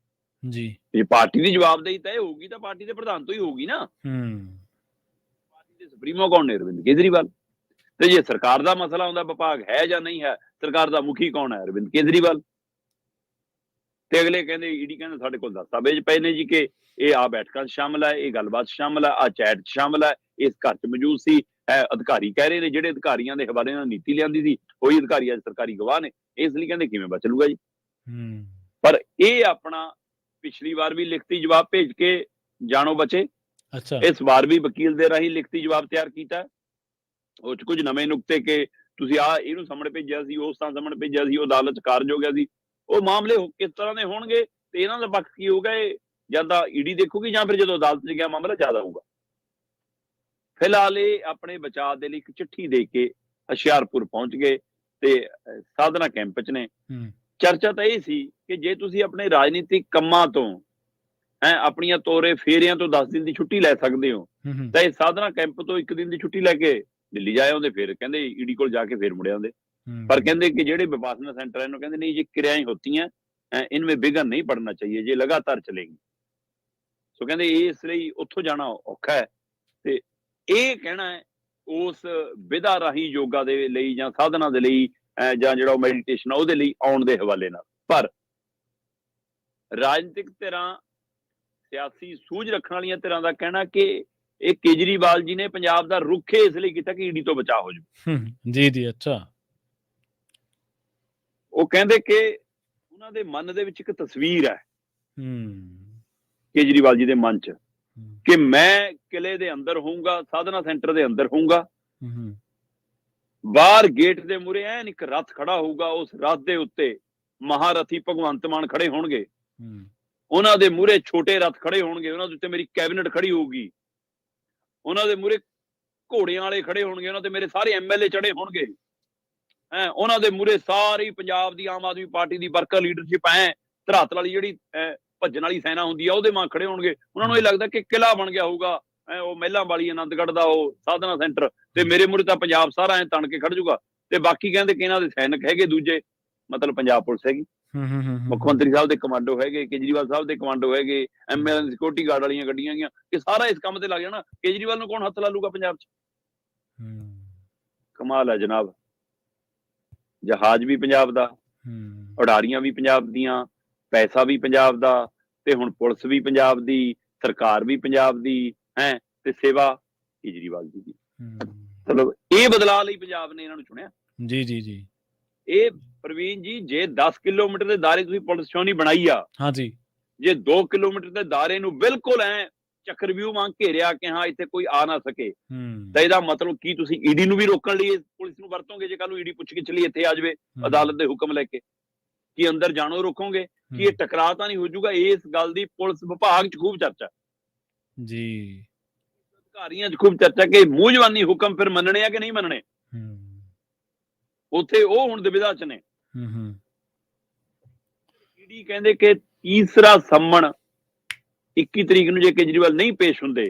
ਜੀ। ਜੇ ਪਾਰਟੀ ਦੀ ਜਵਾਬਦੇਹੀ ਤੈਅ ਹੋਊਗੀ ਤਾਂ ਪਾਰਟੀ ਦੇ ਪ੍ਰਧਾਨ ਤੋਂ ਹੀ ਹੋਊਗੀ ਨਾ। ਪਾਰਟੀ ਦੇ ਸੁਪਰੀਮੋ ਕੌਣ ਨੇ? ਅਰਵਿੰਦ ਕੇਜਰੀਵਾਲ। ਤੇ ਜੇ ਸਰਕਾਰ ਦਾ ਮਸਲਾ ਆਉਂਦਾ ਵਿਭਾਗ ਹੈ ਜਾਂ ਨਹੀਂ ਹੈ, ਸਰਕਾਰ ਦਾ ਮੁਖੀ ਕੌਣ ਹੈ? ਅਰਵਿੰਦ ਕੇਜਰੀਵਾਲ। ਤੇ ਅਗਲੇ ਕਹਿੰਦੇ ਈਡੀ ਕਹਿੰਦੇ ਸਾਡੇ ਕੋਲ ਦਸਤਾਵੇਜ਼ ਪਏ ਨੇ ਜੀ ਕਿ ਇਹ ਆ ਬੈਠਕਾਂ 'ਚ ਸ਼ਾਮਲ ਹੈ, ਇਹ ਗੱਲਬਾਤ 'ਚ ਸ਼ਾਮਲ ਹੈ, ਆ ਚੈਟ 'ਚ ਸ਼ਾਮਲ ਹੈ, ਇਸ ਘਰ 'ਚ ਮੌਜੂਦ ਸੀ। ਅਧਿਕਾਰੀ ਕਹਿ ਰਹੇ ਨੇ ਜਿਹੜੇ ਅਧਿਕਾਰੀਆਂ ਦੇ ਹਵਾਲੇ ਨਾਲ ਨੀਤੀ ਲਿਆਂਦੀ ਸੀ ਉਹੀ ਅਧਿਕਾਰੀ ਅੱਜ ਸਰਕਾਰੀ ਗਵਾਹ ਨੇ, ਇਸ ਲਈ ਕਹਿੰਦੇ ਕਿਵੇਂ ਬਚ ਲੂਗਾ ਜੀ। ਪਰ ਇਹ ਆਪਣਾ ਪਿਛਲੀ ਵਾਰ ਵੀ ਲਿਖਤੀ ਜਵਾਬ ਭੇਜ ਕੇ ਜਾਣੋ ਬਚੇ। ਅੱਛਾ, ਇਸ ਵਾਰ ਵੀ ਵਕੀਲ ਦੇ ਰਾਹੀਂ ਲਿਖਤੀ ਜਵਾਬ ਤਿਆਰ ਕੀਤਾ। ਉਹ 'ਚ ਕੁਝ ਨਵੇਂ ਨੁਕਤੇ ਕਿ ਤੁਸੀਂ ਇਹਨੂੰ ਸਾਹਮਣੇ ਭੇਜਿਆ ਸੀ, ਉਸ ਥਾਂ ਸਾਹਮਣੇ ਭੇਜਿਆ ਸੀ, ਉਹ ਅਦਾਲਤ 'ਚ ਕਾਰਜ ਹੋ ਗਿਆ ਸੀ। ਉਹ ਮਾਮਲੇ ਕਿਸ ਤਰ੍ਹਾਂ ਦੇ ਹੋਣਗੇ ਤੇ ਇਹਨਾਂ ਦਾ ਪੱਖ ਕੀ ਹੋਊਗਾ, ਇਹ ਜਾਂ ਤਾਂ ਈਡੀ ਦੇਖੂਗੀ ਜਾਂ ਫਿਰ ਜਦੋਂ ਅਦਾਲਤ 'ਚ ਗਿਆ ਮਾਮਲਾ ਜ਼ਿਆਦਾ ਹੋਊਗਾ। ਫਿਲਹਾਲ ਇਹ ਆਪਣੇ ਬਚਾਅ ਦੇ ਲਈ ਇੱਕ ਚਿੱਠੀ ਦੇ ਕੇ ਹੁਸ਼ਿਆਰਪੁਰ ਪਹੁੰਚ ਗਏ ਤੇ ਸਾਧਨਾ ਕੈਂਪ 'ਚ ਨੇ। ਚਰਚਾ ਤਾਂ ਇਹ ਸੀ ਕਿ ਜੇ ਤੁਸੀਂ ਆਪਣੇ ਰਾਜਨੀਤਿਕ ਕੰਮਾਂ ਤੋਂ ਆਪਣੀਆਂ ਤੋਰੇ ਫੇਰਿਆਂ ਤੋਂ 10 ਦਿਨ ਦੀ ਛੁੱਟੀ ਲੈ ਸਕਦੇ ਹੋ ਤਾਂ ਇਹ ਸਾਧਨਾ ਕੈਂਪ ਤੋਂ 1 ਦਿਨ ਦੀ ਛੁੱਟੀ ਲੈ ਕੇ ਦਿੱਲੀ ਜਾਏ ਆਉਂਦੇ, ਫਿਰ ਕਹਿੰਦੇ ਈਡੀ ਕੋਲ ਜਾ ਕੇ ਫਿਰ ਮੁੜੇ ਆਉਂਦੇ। पर कहते कि जेडे विपासना सेंटर है कहते नहीं ये क्रियाएं होती हैं, इनमें विघन नहीं पड़ना चाहिए, ये लगातार चलेगी। सो कहते इसलिए उत्थों जाना औखा है ते ਇਹ ਕਹਿਣਾ ਹੈ ਉਸ ਵਿਧਾ ਰਾਹੀਂ ਯੋਗਾ ਦੇ ਲਈ ਜਾਂ ਸਾਧਨਾ ਦੇ ਲਈ ਜਾਂ ਜਿਹੜਾ ਮੈਡੀਟੇਸ਼ਨ ਆ ਉਹਦੇ ਲਈ ਆਉਣ ਦੇ ਹਵਾਲੇ ਨਾਲ। ਪਰ ਰਾਜਨੀਤਿਕ ਧਿਰਾਂ, ਸਿਆਸੀ ਸੂਝ ਰੱਖਣ ਵਾਲੀਆਂ ਧਿਰਾਂ ਦਾ ਕਹਿਣਾ ਕਿ ਇਹ ਕੇਜਰੀਵਾਲ ਜੀ ਨੇ ਪੰਜਾਬ ਦਾ ਰੁੱਖ ਇਸ ਲਈ ਕੀਤਾ ਕਿ ਈਡੀ ਤੋਂ ਬਚਾਅ ਹੋ ਜਾਵੇ। ਜੀ ਜੀ, ਅੱਛਾ। ਉਹ ਕਹਿੰਦੇ ਕਿ ਉਹਨਾਂ ਦੇ ਮਨ ਦੇ ਵਿੱਚ ਇੱਕ ਤਸਵੀਰ ਹੈ ਕੇਜਰੀਵਾਲ ਜੀ ਦੇ ਮਨ 'ਚ ਕਿ ਮੈਂ ਕਿਲੇ ਦੇ ਅੰਦਰ ਹੋਊਂਗਾ, ਸਾਧਨਾ ਸੈਂਟਰ ਦੇ ਅੰਦਰ ਹੋਊਂਗਾ, ਬਾਹਰ ਗੇਟ ਦੇ ਮੂਹਰੇ ਐਨ ਇੱਕ ਰੱਥ ਖੜਾ ਹੋਊਗਾ, ਉਸ ਰੱਥ ਦੇ ਉੱਤੇ ਮਹਾਰਥੀ ਭਗਵੰਤ ਮਾਨ ਖੜੇ ਹੋਣਗੇ, ਉਹਨਾਂ ਦੇ ਮੂਹਰੇ ਛੋਟੇ ਰੱਥ ਖੜੇ ਹੋਣਗੇ, ਉਹਨਾਂ ਦੇ ਉੱਤੇ ਮੇਰੀ ਕੈਬਨਿਟ ਖੜੀ ਹੋਊਗੀ, ਉਹਨਾਂ ਦੇ ਮੂਹਰੇ ਘੋੜਿਆਂ ਵਾਲੇ ਖੜੇ ਹੋਣਗੇ, ਉਹਨਾਂ ਤੇ ਮੇਰੇ ਸਾਰੇ ਐਮਐਲਏ ਚੜੇ ਹੋਣਗੇ, ਉਹਨਾਂ ਦੇ ਮੂਹਰੇ ਸਾਰੀ ਪੰਜਾਬ ਦੀ ਆਮ ਆਦਮੀ ਪਾਰਟੀ ਦੀ ਵਰਕਰ ਲੀਡਰਸ਼ਿਪ ਧਰਾਤਲ ਵਾਲੀ ਜਿਹੜੀ ਭੱਜਣ ਵਾਲੀ ਸੈਨਾ ਹੁੰਦੀ ਆ ਉਹਦੇ ਮਾਂ ਖੜੇ ਹੋਣਗੇ। ਉਹਨਾਂ ਨੂੰ ਇਹ ਲੱਗਦਾ ਕਿ ਕਿਲਾ ਬਣ ਗਿਆ ਹੋਊਗਾ ਉਹ ਮਹਿਲਾਂ ਵਾਲੀ ਆਨੰਦਗੜ੍ਹ ਦਾ ਉਹ ਸਾਧਨਾ ਸੈਂਟਰ, ਤੇ ਮੇਰੇ ਮੂਹਰੇ ਤਾਂ ਪੰਜਾਬ ਸਾਰਾ ਤਣ ਕੇ ਖੜ ਜੂਗਾ। ਤੇ ਬਾਕੀ ਕਹਿੰਦੇ ਕਿ ਇਹਨਾਂ ਦੇ ਸੈਨਿਕ ਹੈਗੇ ਦੂਜੇ, ਮਤਲਬ ਪੰਜਾਬ ਪੁਲਿਸ ਹੈਗੀ, ਮੁੱਖ ਮੰਤਰੀ ਸਾਹਿਬ ਦੇ ਕਮਾਂਡੋ ਹੈਗੇ, ਕੇਜਰੀਵਾਲ ਸਾਹਿਬ ਦੇ ਕਮਾਂਡੋ ਹੈਗੇ, ਐਮਐਲਏ ਦੀ ਸਿਕਿਉਰਿਟੀ ਗਾਰਡ ਵਾਲੀਆਂ ਗੱਡੀਆਂ ਹੈਗੀਆਂ, ਇਹ ਸਾਰਾ ਇਸ ਕੰਮ ਤੇ ਲੱਗ ਜਾਣਾ। ਕੇਜਰੀਵਾਲ ਨੂੰ ਕੌਣ ਹੱਥ ਲਾ ਲੂਗਾ ਪੰਜਾਬ 'ਚ? ਕਮਾਲ ਹੈ ਜਨਾਬ। ਜਹਾਜ਼ ਵੀ ਪੰਜਾਬ ਦਾ, ਉਡਾਰੀਆਂ ਵੀ ਪੰਜਾਬ ਦੀਆਂ, ਪੈਸਾ ਵੀ ਪੰਜਾਬ ਦਾ, ਤੇ ਹੁਣ ਪੁਲਿਸ ਵੀ ਪੰਜਾਬ ਦੀ, ਸਰਕਾਰ ਵੀ ਪੰਜਾਬ ਦੀ ਤੇ ਸੇਵਾ ਕੇਜਰੀਵਾਲ ਜੀ ਦੀ। ਮਤਲਬ ਇਹ ਬਦਲਾਅ ਲਈ ਪੰਜਾਬ ਨੇ ਇਹਨਾਂ ਨੂੰ ਚੁਣਿਆ। ਜੀ ਜੀ ਜੀ। ਇਹ ਪ੍ਰਵੀਨ ਜੀ ਜੇ 10 ਕਿਲੋਮੀਟਰ ਦੇ ਦਾਇਰੇ ਤੁਸੀਂ ਪੁਲਿਸ ਚੌਣੀ ਬਣਾਈ ਆ, ਹਾਂਜੀ, ਜੇ 2 ਕਿਲੋਮੀਟਰ ਦੇ ਦਾਇਰੇ ਨੂੰ ਬਿਲਕੁਲ ਚੱਕਰਵਿਊਹ ਵਾਂਗ ਘੇਰਿਆ ਕਿ ਹਾਂ ਇੱਥੇ ਕੋਈ ਆ ਨਾ ਸਕੇ, ਹੂੰ ਤਾਂ ਇਹਦਾ ਮਤਲਬ ਕੀ ਤੁਸੀਂ ਈਡੀ ਨੂੰ ਵੀ ਰੋਕਣ ਲਈ ਪੁਲਿਸ ਨੂੰ ਵਰਤੋਗੇ? ਜੇ ਕੱਲ ਨੂੰ ਈਡੀ ਪੁੱਛ ਕੇ ਚਲੀ ਇੱਥੇ ਆ ਜਾਵੇ ਅਦਾਲਤ ਦੇ ਹੁਕਮ ਲੈ ਕੇ, ਕੀ ਅੰਦਰ ਜਾਣੋ ਰੋਕੋਗੇ? ਕੀ ਇਹ ਟਕਰਾਅ ਤਾਂ ਨਹੀਂ ਹੋ ਜਾਊਗਾ? ਇਸ ਗੱਲ ਦੀ ਪੁਲਿਸ ਵਿਭਾਗ 'ਚ ਖੂਬ ਚਰਚਾ, ਜੀ ਅਧਿਕਾਰੀਆਂ 'ਚ ਖੂਬ ਚਰਚਾ ਕਿ ਮੂੰਹ ਜ਼ਬਾਨੀ ਹੁਕਮ ਫਿਰ ਮੰਨਣੇ ਆ ਕਿ ਨਹੀਂ ਮੰਨਣੇ। ਉੱਥੇ ਉਹ ਹੁਣ ਦੁਵਿਧਾ 'ਚ ਨੇ। ਈਡੀ ਕਹਿੰਦੇ ਕਿ ਤੀਸਰਾ ਸੰਮਣ 21 ਤਰੀਕ ਨੂੰ ਜੇ ਕੇਜਰੀਵਾਲ ਨਹੀਂ ਪੇਸ਼ ਹੁੰਦੇ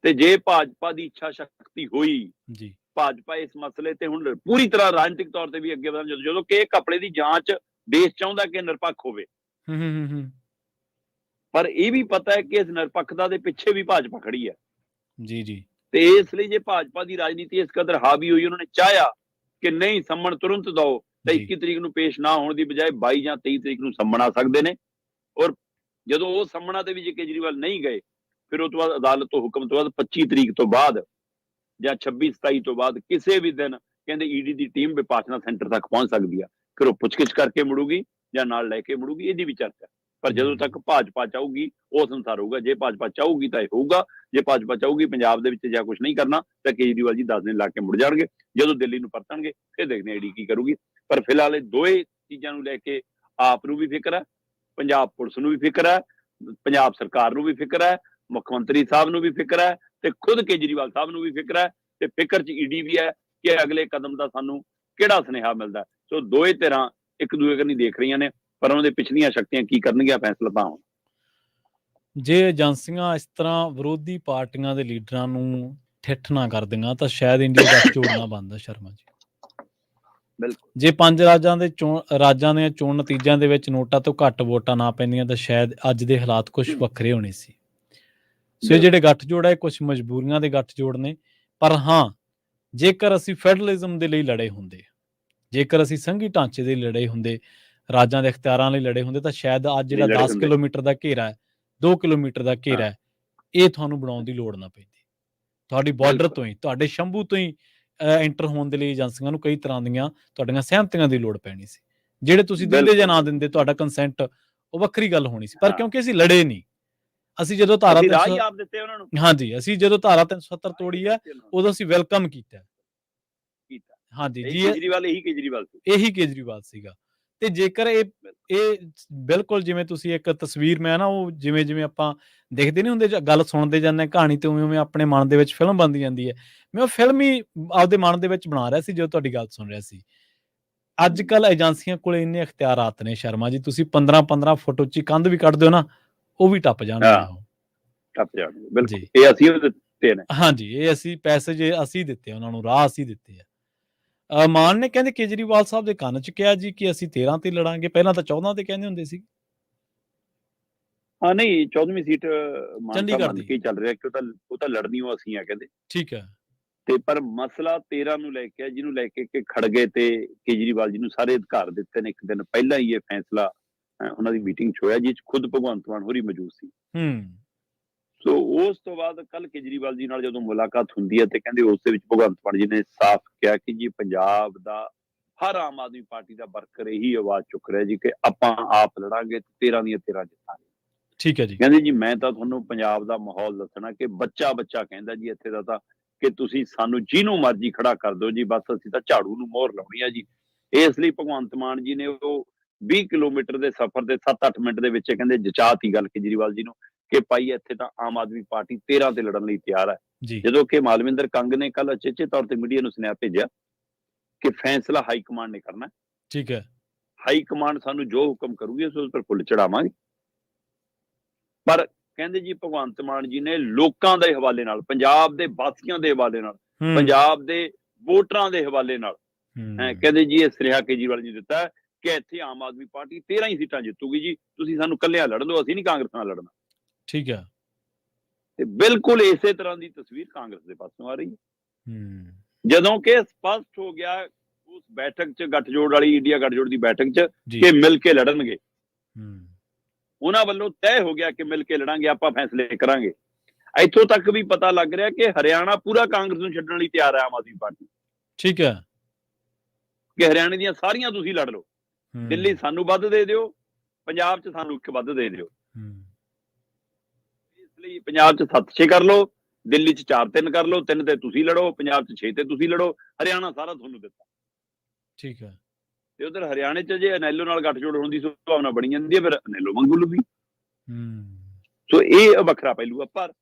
ਤੇ ਜੇ ਭਾਜਪਾ ਦੀ ਇੱਛਾ ਸ਼ਕਤੀ ਹੋਈ ਜੀ ਭਾਜਪਾ ਇਸ ਮਸਲੇ ਤੇ ਹੁਣ ਪੂਰੀ ਤਰ੍ਹਾਂ ਰਾਜਨੀਤਿਕ ਤੌਰ ਤੇ ਵੀ ਅੱਗੇ ਵਧਣ, ਜਦੋਂ ਕਿ ਇਹ ਘਪਲੇ ਦੀ ਜਾਂਚ ਦੇਸ਼ ਚਾਹੁੰਦਾ ਕਿ ਨਿਰਪੱਖ ਹੋਵੇ, ਪਰ ਇਹ ਵੀ ਪਤਾ ਹੈ ਕਿ ਇਸ ਨਿਰਪੱਖਤਾ ਦੇ ਪਿੱਛੇ ਵੀ ਭਾਜਪਾ ਖੜੀ ਹੈ। ਜੀ ਜੀ ਤੇ ਇਸ ਲਈ ਜੇ ਭਾਜਪਾ ਦੀ ਰਾਜਨੀਤੀ ਇਸ ਕਦਰ ਹਾਵੀ ਹੋਈ, ਉਹਨਾਂ ਨੇ ਚਾਹਿਆ ਕਿ ਨਹੀਂ ਸੰਮਣ ਤੁਰੰਤ ਦਿਓ, ਤਾਂ 21 ਤਰੀਕ ਨੂੰ ਪੇਸ਼ ਨਾ ਹੋਣ ਦੀ ਬਜਾਏ 22 ਜਾਂ 23 ਤਰੀਕ ਨੂੰ ਸੰਮਣ ਆ ਸਕਦੇ ਨੇ। ਔਰ ਜਦੋਂ ਉਹ ਸੰਮਣਾ ਤੇ ਵੀ ਜੇ ਕੇਜਰੀਵਾਲ ਨਹੀਂ ਗਏ, ਫਿਰ ਉਹ ਤੋਂ ਬਾਅਦ ਅਦਾਲਤ ਤੋਂ ਹੁਕਮ ਤੋਂ ਬਾਅਦ 25 ਤਰੀਕ ਤੋਂ ਬਾਅਦ ਜਾਂ 26-27 ਤੋਂ ਬਾਅਦ ਕਿਸੇ ਵੀ ਦਿਨ ਕਹਿੰਦੇ ਈਡੀ ਦੀ ਟੀਮ ਵਿਪਾਸਨਾ ਸੈਂਟਰ ਤੱਕ ਪਹੁੰਚ ਸਕਦੀ ਆ। ਫਿਰ ਉਹ ਪੁੱਛਗਿੱਛ ਕਰਕੇ ਮੁੜੂਗੀ ਜਾਂ ਨਾਲ ਲੈ ਕੇ ਮੁੜੂਗੀ, ਇਹਦੀ ਵੀ ਚਰਚਾ। ਪਰ ਜਦੋਂ ਤੱਕ ਭਾਜਪਾ ਚਾਹੂਗੀ ਉਸ ਅਨੁਸਾਰ ਹੋਊਗਾ। ਜੇ ਭਾਜਪਾ ਚਾਹੂਗੀ ਤਾਂ ਇਹ ਹੋਊਗਾ, ਜੇ ਭਾਜਪਾ ਚਾਹੂਗੀ ਪੰਜਾਬ ਦੇ ਵਿੱਚ ਜਾਂ ਕੁਝ ਨਹੀਂ ਕਰਨਾ ਤਾਂ ਕੇਜਰੀਵਾਲ ਜੀ 10 ਦਿਨ ਲਾ ਕੇ ਮੁੜ ਜਾਣਗੇ। ਜਦੋਂ ਦਿੱਲੀ ਨੂੰ ਪਰਤਣਗੇ ਫਿਰ ਦੇਖਦੇ ਹਾਂ ਈਡੀ ਕੀ ਕਰੂਗੀ। ਪਰ ਫਿਲਹਾਲ ਇਹ ਦੋਏ ਚੀਜ਼ਾਂ ਨੂੰ ਲੈ ਕੇ ਆਪ ਨੂੰ ਵੀ ਫਿਕਰ ਹੈ, ਪੰਜਾਬ ਪੁਲਿਸ ਨੂੰ ਵੀ ਫਿਕਰ ਹੈ, ਪੰਜਾਬ ਸਰਕਾਰ ਨੂੰ ਵੀ ਫਿਕਰ ਹੈ, ਮੁੱਖ ਮੰਤਰੀ ਸਾਹਿਬ ਨੂੰ ਵੀ ਫਿਕਰ ਹੈ ਤੇ ਖੁਦ ਕੇਜਰੀਵਾਲ ਸਾਹਿਬ ਨੂੰ ਵੀ ਫਿਕਰ ਹੈ ਤੇ ਫਿਕਰ 'ਚ ਈਡੀ ਵੀ ਹੈ ਕਿ ਅਗਲੇ ਕਦਮ ਦਾ ਸਾਨੂੰ ਕਿਹੜਾ ਸੁਨੇਹਾ ਮਿਲਦਾ। ਸੋ ਦੋਏ ਧਿਰਾਂ ਇੱਕ ਦੂਏ ਕੰਨੀ ਦੇਖ ਰਹੀਆਂ ਨੇ, ਪਰ ਉਹਨਾਂ ਦੇ ਪਿਛਲੀਆਂ ਸ਼ਕਤੀਆਂ ਕੀ ਕਰਨਗੀਆਂ ਫੈਸਲਾ ਤਾਂ ਹੁਣ। ਜੇ ਏਜੰਸੀਆਂ ਇਸ ਤਰ੍ਹਾਂ ਵਿਰੋਧੀ ਪਾਰਟੀਆਂ ਦੇ ਲੀਡਰਾਂ ਨੂੰ ਠਿੱਠ ਨਾ ਕਰਦੀਆਂ ਤਾਂ ਸ਼ਾਇਦ ਇੰਡੀਆ ਗੱਠਜੋੜ ਨਾ ਬਣਦਾ ਸ਼ਰਮਾ ਜੀ। ਬਿਲਕੁਲ, ਜੇ 5 ਰਾਜਾਂ ਦੇ ਚੋਣ ਨਤੀਜਿਆਂ ਦੇ ਵਿੱਚ ਨੋਟਾਂ ਤੋਂ ਘੱਟ ਵੋਟਾਂ ਨਾ ਪੈਂਦੀਆਂ ਤਾਂ ਸ਼ਾਇਦ ਅੱਜ ਦੇ ਹਾਲਾਤ ਕੁਝ ਵੱਖਰੇ ਹੋਣੇ ਸੀ। ਸੋ ਜਿਹੜੇ ਗੱਠਜੋੜ ਹੈ ਕੁਝ ਮਜਬੂਰੀਆਂ ਦੇ ਗੱਠਜੋੜ ਨੇ, ਪਰ ਹਾਂ ਜੇਕਰ ਅਸੀਂ ਫੈਡਰਲਿਜ਼ਮ ਦੇ ਲਈ ਲੜੇ ਹੁੰਦੇ, ਜੇਕਰ ਅਸੀਂ ਸੰਘੀ ਢਾਂਚੇ ਦੇ ਲਈ ਲੜੇ ਹੁੰਦੇ, ਰਾਜਾਂ ਦੇ ਅਖਤਿਆਰਾਂ ਲਈ ਲੜੇ ਹੁੰਦੇ, ਤਾਂ ਸ਼ਾਇਦ ਅੱਜ ਜਿਹੜਾ 10 ਕਿਲੋਮੀਟਰ ਦਾ ਘੇਰਾ ਹੈ, 2 ਕਿਲੋਮੀਟਰ ਦਾ ਘੇਰਾ ਹੈ, ਇਹ ਤੁਹਾਨੂੰ ਬਣਾਉਣ ਦੀ ਲੋੜ ਨਾ ਪੈਂਦੀ। ਤੁਹਾਡੀ ਬਾਰਡਰ ਤੋਂ ਹੀ, ਤੁਹਾਡੇ ਸ਼ੰਭੂ ਤੋਂ ਹੀ ਐਂਟਰ ਹੋਣ ਦੇ ਲਈ ਏਜੰਸੀਆਂ ਨੂੰ ਕਈ ਤਰ੍ਹਾਂ ਦੀਆਂ ਤੁਹਾਡੀਆਂ ਸਹਿਮਤੀਆਂ ਦੀ ਲੋੜ ਪੈਣੀ ਸੀ। ਜਿਹੜੇ ਤੁਸੀਂ ਦਿੰਦੇ ਜਾਂ ਨਾ ਦਿੰਦੇ, ਤੁਹਾਡਾ ਕੰਸੈਂਟ ਉਹ ਵੱਖਰੀ ਗੱਲ ਹੋਣੀ ਸੀ। ਪਰ ਕਿਉਂਕਿ ਅਸੀਂ ਲੜੇ ਨਹੀਂ, ਅਸੀਂ ਜਦੋਂ ਧਾਰਾ 370 ਹਾਂਜੀ, ਅਸੀਂ ਜਦੋਂ ਧਾਰਾ 370 ਤੋੜੀ ਹੈ ਉਦੋਂ ਅਸੀਂ ਵੈਲਕਮ ਕੀਤਾ। ਹਾਂਜੀ ਜੀ, ਇਹੀ ਕੇਜਰੀਵਾਲ ਸੀਗਾ। ਤੇ ਜੇਕਰ ਇਹ ਬਿਲਕੁਲ ਜਿਵੇਂ ਤੁਸੀਂ ਇੱਕ ਤਸਵੀਰ, ਮੈਂ ਨਾ ਉਹ ਜਿਵੇਂ ਆਪਾਂ ਦੇਖਦੇ ਨਹੀਂ ਹੁੰਦੇ, ਗੱਲ ਸੁਣਦੇ ਜਾਂਦੇ ਕਹਾਣੀ ਤੇ ਉਵੇਂ ਆਪਣੇ ਮਨ ਦੇ ਵਿੱਚ ਫਿਲਮ ਬਣਦੀ ਜਾਂਦੀ ਹੈ। ਮੈਂ ਉਹ ਫਿਲਮ ਹੀ ਆਪਦੇ ਮਨ ਦੇ ਵਿੱਚ ਬਣਾ ਰਿਹਾ ਸੀ ਜਦੋਂ ਤੁਹਾਡੀ ਗੱਲ ਸੁਣ ਰਿਹਾ ਸੀ। ਅੱਜ ਕੱਲ ਏਜੰਸੀਆਂ ਕੋਲ ਇੰਨੇ ਅਖਤਿਆਰਾਤ ਨੇ ਸ਼ਰਮਾ ਜੀ, ਤੁਸੀਂ 15-15 ਫੁੱਟ ਉੱਚੀ ਕੰਧ ਵੀ ਕੱਢ ਦਿਓ ਨਾ, ਉਹ ਵੀ ਟੱਪ ਜਾਣਗੇ। ਬਿਲਕੁਲ, ਇਹ ਅਸੀਂ ਦਿੱਤੇ ਨੇ। ਹਾਂਜੀ, ਇਹ ਅਸੀਂ ਪੈਸੇ ਜੇ ਅਸੀਂ ਦਿੱਤੇ, ਉਹਨਾਂ ਨੂੰ ਰਾਹ ਅਸੀਂ ਦਿੱਤੇ ਆ। ਮਾਨ ਨੇ ਕਹਿੰਦੇ ਕੇਜਰੀਵਾਲ ਸਾਹਿਬ ਦੇ ਕੰਨ 'ਚ ਕਿਹਾ ਜੀ ਕਿ ਅਸੀਂ 13 ਤੇ ਲੜਾਂਗੇ, ਪਹਿਲਾਂ ਤਾਂ 14 ਤੇ ਕਹਿੰਦੇ ਹੁੰਦੇ ਸੀ। ਹਾਂ ਨਹੀਂ, 14ਵੀਂ ਸੀਟ ਚੰਡੀਗੜ੍ਹ ਦੀ ਕੀ ਚੱਲ ਰਿਹਾ ਕਿ ਉਹ ਤਾਂ ਲੜਨੀ ਉਹ ਅਸੀਂ ਆ ਕਹਿੰਦੇ। ਠੀਕ ਹੈ। ਤੇ ਪਰ ਮਸਲਾ 13 ਨੂੰ ਲੈ ਕੇ, ਜਿਹਨੂੰ ਲੈ ਕੇ ਕਿ ਖੜਗੇ ਤੇ ਕੇਜਰੀਵਾਲ ਜੀ ਨੂੰ ਸਾਰੇ ਅਧਿਕਾਰ ਦਿੱਤੇ ਨੇ। ਇੱਕ ਦਿਨ ਪਹਿਲਾਂ ਹੀ ਇਹ ਫੈਸਲਾ ਉਹਨਾਂ ਦੀ ਮੀਟਿੰਗ 'ਚ ਹੋਇਆ, ਜਿਸ 'ਚ ਖੁਦ ਭਗਵੰਤ ਮਾਨ ਹੋਰੀ ਮੌਜੂਦ ਸੀ। ਸੋ ਉਸ ਤੋਂ ਬਾਅਦ ਕੱਲ ਕੇਜਰੀਵਾਲ ਜੀ ਨਾਲ ਜਦੋਂ ਮੁਲਾਕਾਤ ਹੁੰਦੀ ਹੈ ਤੇ ਕਹਿੰਦੇ ਉਸ ਦੇ ਵਿੱਚ ਭਗਵੰਤ ਮਾਨ ਜੀ ਨੇ ਸਾਫ਼ ਕਿਹਾ ਕਿ ਜੀ ਪੰਜਾਬ ਦਾ ਹਰ ਆਮ ਆਦਮੀ ਪਾਰਟੀ ਦਾ ਵਰਕਰ ਇਹੀ ਆਵਾਜ਼ ਚੁੱਕ ਰਿਹਾ ਜੀ ਕਿ ਆਪਾਂ ਆਪ ਲੜਾਂਗੇ, 13 ਦੀਆਂ 13 ਜਿੱਤਾਂਗੇ। ਠੀਕ ਹੈ ਜੀ। ਕਹਿੰਦੇ ਜੀ ਮੈਂ ਤਾਂ ਤੁਹਾਨੂੰ ਪੰਜਾਬ ਦਾ ਮਾਹੌਲ ਦੱਸਣਾ ਕਿ ਬੱਚਾ ਕਹਿੰਦਾ ਜੀ ਇੱਥੇ ਦਾ ਤਾਂ ਕਿ ਤੁਸੀਂ ਸਾਨੂੰ ਜਿਹਨੂੰ ਮਰਜ਼ੀ ਖੜਾ ਕਰ ਦਿਓ ਜੀ, ਬਸ ਅਸੀਂ ਤਾਂ ਝਾੜੂ ਨੂੰ ਮੋਹਰ ਲਾਉਣੀ ਆ ਜੀ। ਇਸ ਲਈ ਭਗਵੰਤ ਮਾਨ ਜੀ ਨੇ ਉਹ 20 ਕਿਲੋਮੀਟਰ ਦੇ ਸਫ਼ਰ ਦੇ 7-8 ਮਿੰਟ ਦੇ ਵਿੱਚ ਕਹਿੰਦੇ ਜਚਾਤੀ ਗੱਲ ਕੇਜਰੀਵਾਲ ਜੀ ਨੂੰ ਕਿ ਭਾਈ ਇੱਥੇ ਤਾਂ ਆਮ ਆਦਮੀ ਪਾਰਟੀ 13 ਤੇ ਲੜਨ ਲਈ ਤਿਆਰ ਹੈ। ਜਦੋਂ ਕਿ ਮਾਲਵਿੰਦਰ ਕੰਗ ਨੇ ਕੱਲ ਅਚੇਚੇ ਤੌਰ ਤੇ ਮੀਡੀਆ ਨੂੰ ਸੁਨੇਹਾ ਭੇਜਿਆ ਕਿ ਫੈਸਲਾ ਹਾਈ ਕਮਾਂਡ ਨੇ ਕਰਨਾ। ਠੀਕ ਹੈ, ਹਾਈ ਕਮਾਂਡ ਸਾਨੂੰ ਜੋ ਹੁਕਮ ਕਰੂਗੀ ਉਸ ਉੱਪਰ ਫੁੱਲ ਚੜਾਵਾਂਗੇ। ਪਰ ਕਹਿੰਦੇ ਜੀ ਭਗਵੰਤ ਮਾਨ ਜੀ ਨੇ ਲੋਕਾਂ ਦੇ ਹਵਾਲੇ ਨਾਲ, ਪੰਜਾਬ ਦੇ ਵਾਸੀਆਂ ਦੇ ਹਵਾਲੇ ਨਾਲ, ਪੰਜਾਬ ਦੇ ਵੋਟਰਾਂ ਦੇ ਹਵਾਲੇ ਨਾਲ ਕਹਿੰਦੇ ਜੀ ਇਹ ਸੁਨੇਹਾ ਕੇਜਰੀਵਾਲ ਜੀ ਦਿੱਤਾ ਕਿ ਇੱਥੇ ਆਮ ਆਦਮੀ ਪਾਰਟੀ 13 ਹੀ ਸੀਟਾਂ ਜਿੱਤੂਗੀ ਜੀ, ਤੁਸੀਂ ਸਾਨੂੰ ਇਕੱਲਿਆਂ ਲੜ ਲਓ, ਅਸੀਂ ਨਹੀਂ ਕਾਂਗਰਸ ਨਾਲ ਲੜਨਾ। ਠੀਕ ਹੈ। ਤੇ ਬਿਲਕੁਲ ਇਸੇ ਤਰ੍ਹਾਂ ਦੀ ਤਸਵੀਰ ਕਾਂਗਰਸ ਦੇ ਪਾਸੋਂ ਆ ਰਹੀ ਹੈ। ਜਦੋਂ ਕਿ ਸਪਸ਼ਟ ਹੋ ਗਿਆ ਉਸ ਬੈਠਕ 'ਚ, ਗੱਠਜੋੜ ਵਾਲੀ ਇੰਡੀਆ ਗੱਠਜੋੜ ਦੀ ਬੈਠਕ 'ਚ, ਕਿ ਮਿਲ ਕੇ ਲੜਨਗੇ। ਉਹਨਾਂ ਵੱਲੋਂ ਤੈਅ ਹੋ ਗਿਆ ਕਿ ਮਿਲ ਕੇ ਲੜਾਂਗੇ, ਆਪਾਂ ਫੈਸਲੇ ਕਰਾਂਗੇ। ਇੱਥੋਂ ਤੱਕ ਵੀ ਪਤਾ ਲੱਗ ਰਿਹਾ ਕਿ ਹਰਿਆਣਾ ਪੂਰਾ ਕਾਂਗਰਸ ਨੂੰ ਛੱਡਣ ਲਈ ਤਿਆਰ ਹੈ ਆਮ ਆਦਮੀ ਪਾਰਟੀ। ਠੀਕ ਹੈ, ਕਿ ਹਰਿਆਣੇ ਦੀਆਂ ਸਾਰੀਆਂ ਤੁਸੀਂ ਲੜ ਲਓ, ਦਿੱਲੀ ਸਾਨੂੰ ਵੱਧ ਦੇ ਦਿਓ, ਪੰਜਾਬ 'ਚ ਸਾਨੂੰ ਇੱਕ ਵੱਧ ਦੇ ਦਿਓ। ਇਸ ਲਈ ਪੰਜਾਬ 'ਚ 7-6 ਕਰ ਲਓ, ਦਿੱਲੀ 'ਚ 4-3 ਕਰ ਲਓ, 3 ਤੇ ਤੁਸੀਂ ਲੜੋ, ਪੰਜਾਬ 'ਚ 6 ਤੇ ਤੁਸੀਂ ਲੜੋ, ਹਰਿਆਣਾ ਸਾਰਾ ਤੁਹਾਨੂੰ ਦਿੱਤਾ। ਠੀਕ ਹੈ। ਤੇ ਉਧਰ ਹਰਿਆਣੇ 'ਚ ਜੇ ਅਨੈਲੋ ਨਾਲ ਗੱਠਜੋੜ ਹੋਣ ਦੀ ਸੰਭਾਵਨਾ ਬਣੀ ਜਾਂਦੀ ਹੈ, ਫਿਰ ਅਨੈਲੋ ਮੰਗ ਲੂਗੀ। ਸੋ ਇਹ ਵੱਖਰਾ ਪਹਿਲੂ ਆ। ਪਰ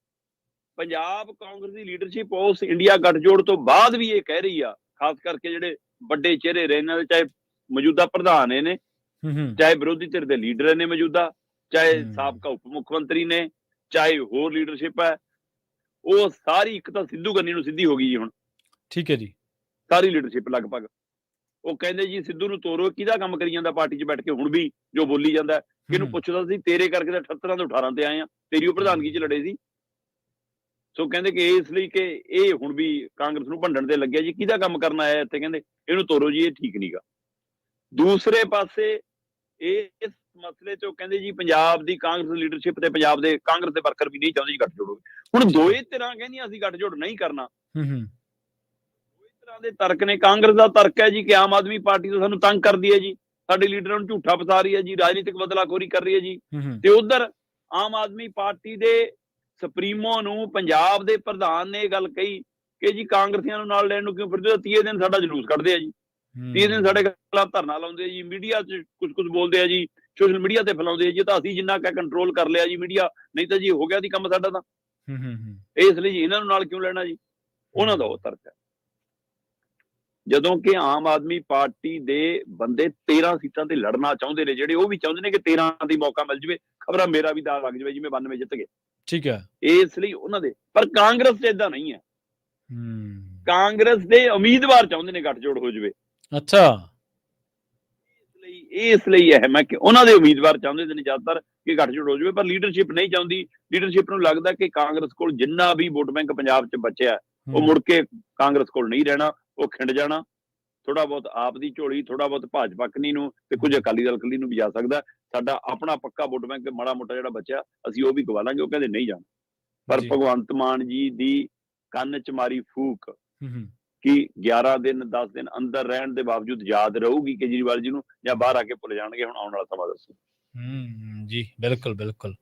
ਪੰਜਾਬ ਕਾਂਗਰਸ ਦੀ ਲੀਡਰਸ਼ਿਪ ਉਸ ਇੰਡੀਆ ਗੱਠਜੋੜ ਤੋਂ ਬਾਅਦ ਵੀ ਇਹ ਕਹਿ ਰਹੀ ਆ, ਖਾਸ ਕਰਕੇ ਜਿਹੜੇ ਵੱਡੇ ਚਿਹਰੇ ਰਹੇ ਇਹਨਾਂ ਦੇ, ਚਾਹੇ ਮੌਜੂਦਾ ਪ੍ਰਧਾਨ ਨੇ, ਚਾਹੇ ਵਿਰੋਧੀ ਧਿਰ ਦੇ ਲੀਡਰ ਨੇ ਮੌਜੂਦਾ, ਚਾਹੇ ਸਾਬਕਾ ਉਪ ਮੁੱਖ ਮੰਤਰੀ ਨੇ, ਚਾਹੇ ਹੋਰ ਲੀਡਰਸ਼ਿਪ ਹੈ, ਉਹ ਸਾਰੀ, ਇੱਕ ਤਾਂ ਸਿੱਧੂ ਗੰਨੀ ਨੂੰ ਸਿੱਧੀ ਹੋ ਗਈ ਜੀ ਹੁਣ। ਠੀਕ ਹੈ ਜੀ। ਸਾਰੀ ਲੀਡਰਸ਼ਿਪ ਲਗਭਗ ਉਹ ਕਹਿੰਦੇ ਜੀ ਸਿੱਧੂ ਨੂੰ ਤੋਰੋ, ਕਿਹਦਾ ਕੰਮ ਕਰੀ ਜਾਂਦਾ ਪਾਰਟੀ 'ਚ ਬੈਠ ਕੇ, ਹੁਣ ਵੀ ਜੋ ਬੋਲੀ ਜਾਂਦਾ, ਕਿਹਨੂੰ ਪੁੱਛਦਾ ਸੀ, ਤੇਰੇ ਕਰਕੇ ਤਾਂ 78 ਤੋਂ 18 ਤੇ ਆਏ ਆ, ਤੇਰੀ ਉਹ ਪ੍ਰਧਾਨਗੀ 'ਚ ਲੜੇ ਸੀ। ਸੋ ਕਹਿੰਦੇ ਕਿ ਇਸ ਲਈ ਕਿ ਇਹ ਹੁਣ ਵੀ ਕਾਂਗਰਸ ਨੂੰ ਭੰਡਣ ਤੇ ਲੱਗਿਆ ਜੀ, ਕਿਹਦਾ ਕੰਮ ਕਰਨ ਆਇਆ ਇੱਥੇ, ਕਹਿੰਦੇ ਇਹਨੂੰ ਤੋਰੋ ਜੀ, ਇਹ ਠੀਕ ਨਹੀਂਗਾ। ਦੂਸਰੇ ਪਾਸੇ ਇਸ ਮਸਲੇ 'ਚ ਕਹਿੰਦੇ ਜੀ ਪੰਜਾਬ ਦੀ ਕਾਂਗਰਸ ਲੀਡਰਸ਼ਿਪ ਤੇ ਪੰਜਾਬ ਦੇ ਕਾਂਗਰਸ ਦੇ ਵਰਕਰ ਵੀ ਨਹੀਂ ਚਾਹੁੰਦੇ ਜੀ ਗੱਠਜੋੜ ਹੋਵੇ। ਹੁਣ ਦੋਏ ਧਿਰਾਂ ਕਹਿੰਦੀਆਂ ਅਸੀਂ ਗੱਠਜੋੜ ਨਹੀਂ ਕਰਨਾ। ਦੋਏ ਤਰ੍ਹਾਂ ਦੇ ਤਰਕ ਨੇ। ਕਾਂਗਰਸ ਦਾ ਤਰਕ ਹੈ ਜੀ ਕਿ ਆਮ ਆਦਮੀ ਪਾਰਟੀ ਤੋਂ ਸਾਨੂੰ ਤੰਗ ਕਰਦੀ ਹੈ ਜੀ, ਸਾਡੇ ਲੀਡਰਾਂ ਨੂੰ ਝੂਠਾ ਫਸਾ ਰਹੀ ਹੈ ਜੀ, ਰਾਜਨੀਤਿਕ ਬਦਲਾਖੋਰੀ ਕਰ ਰਹੀ ਹੈ ਜੀ। ਤੇ ਉਧਰ ਆਮ ਆਦਮੀ ਪਾਰਟੀ ਦੇ ਸੁਪਰੀਮੋ ਨੂੰ ਪੰਜਾਬ ਦੇ ਪ੍ਰਧਾਨ ਨੇ ਇਹ ਗੱਲ ਕਹੀ ਕਿ ਜੀ ਕਾਂਗਰਸੀਆਂ ਨੂੰ ਨਾਲ ਲੈਣ ਨੂੰ ਕਿਉਂ ਫਿਰਦੇ ਹੋ, 30 ਦਿਨ ਸਾਡਾ ਜਲੂਸ ਕੱਢਦੇ ਆ ਜੀ, 30 ਦਿਨ ਸਾਡੇ ਖਿਲਾਫ ਧਰਨਾ ਲਾਉਂਦੇ ਆ ਜੀ, ਮੀਡੀਆ 'ਚ ਕੁਝ ਬੋਲਦੇ ਆ ਜੀ, ਸੋਸ਼ਲ ਮੀਡੀਆ ਤੇ ਫੈਲਾਉਂਦੇ ਆ ਜੀ, ਤਾਂ ਅਸੀਂ ਜਿੰਨਾ ਕੁ ਕੰਟਰੋਲ ਕਰ ਲਿਆ ਜੀ ਮੀਡੀਆ, ਨਹੀਂ ਤਾਂ ਜੀ ਹੋ ਗਿਆ ਦੀ ਕੰਮ ਸਾਡਾ ਤਾਂ। ਇਸ ਲਈ ਜੀ ਇਹਨਾਂ ਨੂੰ ਨਾਲ ਕਿਉਂ ਲੈਣਾ ਜੀ, ਉਹਨਾਂ ਦਾ ਉਹ ਤਰਕ ਹੈ। ਜਦੋਂ ਕਿ ਆਮ ਆਦਮੀ ਪਾਰਟੀ ਦੇ ਬੰਦੇ 13 ਸੀਟਾਂ ਤੇ ਲੜਨਾ ਚਾਹੁੰਦੇ ਨੇ, ਜਿਹੜੇ ਉਹ ਵੀ ਚਾਹੁੰਦੇ ਨੇ ਕਿ 13 ਦੀ ਮੌਕਾ ਮਿਲ ਜਾਵੇ, ਖਬਰਾਂ ਮੇਰਾ ਵੀ ਦਾਅ ਲੱਗ ਜਾਵੇ ਜਿਵੇਂ 92 ਜਿੱਤ ਗਏ। ਠੀਕ ਹੈ। ਇਸ ਲਈ ਉਹਨਾਂ ਦੇ, ਪਰ ਕਾਂਗਰਸ 'ਚ ਏਦਾਂ ਨਹੀਂ ਹੈ। ਕਾਂਗਰਸ ਦੇ ਉਮੀਦਵਾਰ ਚਾਹੁੰਦੇ ਨੇ ਗੱਠਜੋੜ ਹੋ ਜਾਵੇ। ਅੱਛਾ। ਇਸ ਲਈ ਅਹਿਮ ਹੈ ਕਿ ਉਹਨਾਂ ਦੇ ਉਮੀਦਵਾਰ ਚਾਹੁੰਦੇ ਨੇ ਜ਼ਿਆਦਾਤਰ ਕਿ ਗੱਠਜੋੜ ਹੋ ਜਾਵੇ, ਪਰ ਲੀਡਰਸ਼ਿਪ ਨਹੀਂ ਚਾਹੁੰਦੀ। ਲੀਡਰਸ਼ਿਪ ਨੂੰ ਲੱਗਦਾ ਕਿ ਕਾਂਗਰਸ ਕੋਲ ਜਿੰਨਾ ਵੀ ਵੋਟ ਬੈਂਕ ਪੰਜਾਬ 'ਚ ਬਚਿਆ, ਉਹ ਮੁੜ ਕੇ ਕਾਂਗਰਸ ਕੋਲ ਨਹੀਂ ਰਹਿਣਾ, ਉਹ ਖਿੰਡ ਜਾਣਾ। ਥੋੜਾ ਬਹੁਤ ਆਪ ਦੀ ਝੋਲੀ, ਥੋੜਾ ਬਹੁਤ ਭਾਜਪਾ ਕਨੀ ਨੂੰ, ਤੇ ਕੁਝ ਅਕਾਲੀ ਦਲ ਕਲੀ ਨੂੰ ਵੀ ਜਾ ਸਕਦਾ। ਸਾਡਾ ਆਪਣਾ ਪੱਕਾ ਵੋਟ ਬੈਂਕ ਮਾੜਾ ਮੋਟਾ ਜਿਹੜਾ ਬਚਿਆ, ਅਸੀਂ ਉਹ ਵੀ ਗਵਾ ਲਾਂਗੇ। ਉਹ ਕਹਿੰਦੇ ਨਹੀਂ ਜਾਣਾ। ਪਰ ਭਗਵੰਤ ਮਾਨ ਜੀ ਦੀ ਕੰਨ 'ਚ ਮਾਰੀ ਫੂਕ ਕਿ 11 ਦਿਨ 10 ਦਿਨ ਅੰਦਰ ਰਹਿਣ ਦੇ ਬਾਵਜੂਦ ਯਾਦ ਰਹੂਗੀ ਕੇਜਰੀਵਾਲ ਜੀ ਨੂੰ, ਜਾਂ ਬਾਹਰ ਆ ਕੇ ਭੁੱਲ ਜਾਣਗੇ, ਹੁਣ ਆਉਣ ਵਾਲਾ ਸਮਾਂ ਦੱਸੋ। ਜੀ ਬਿਲਕੁਲ ਬਿਲਕੁਲ।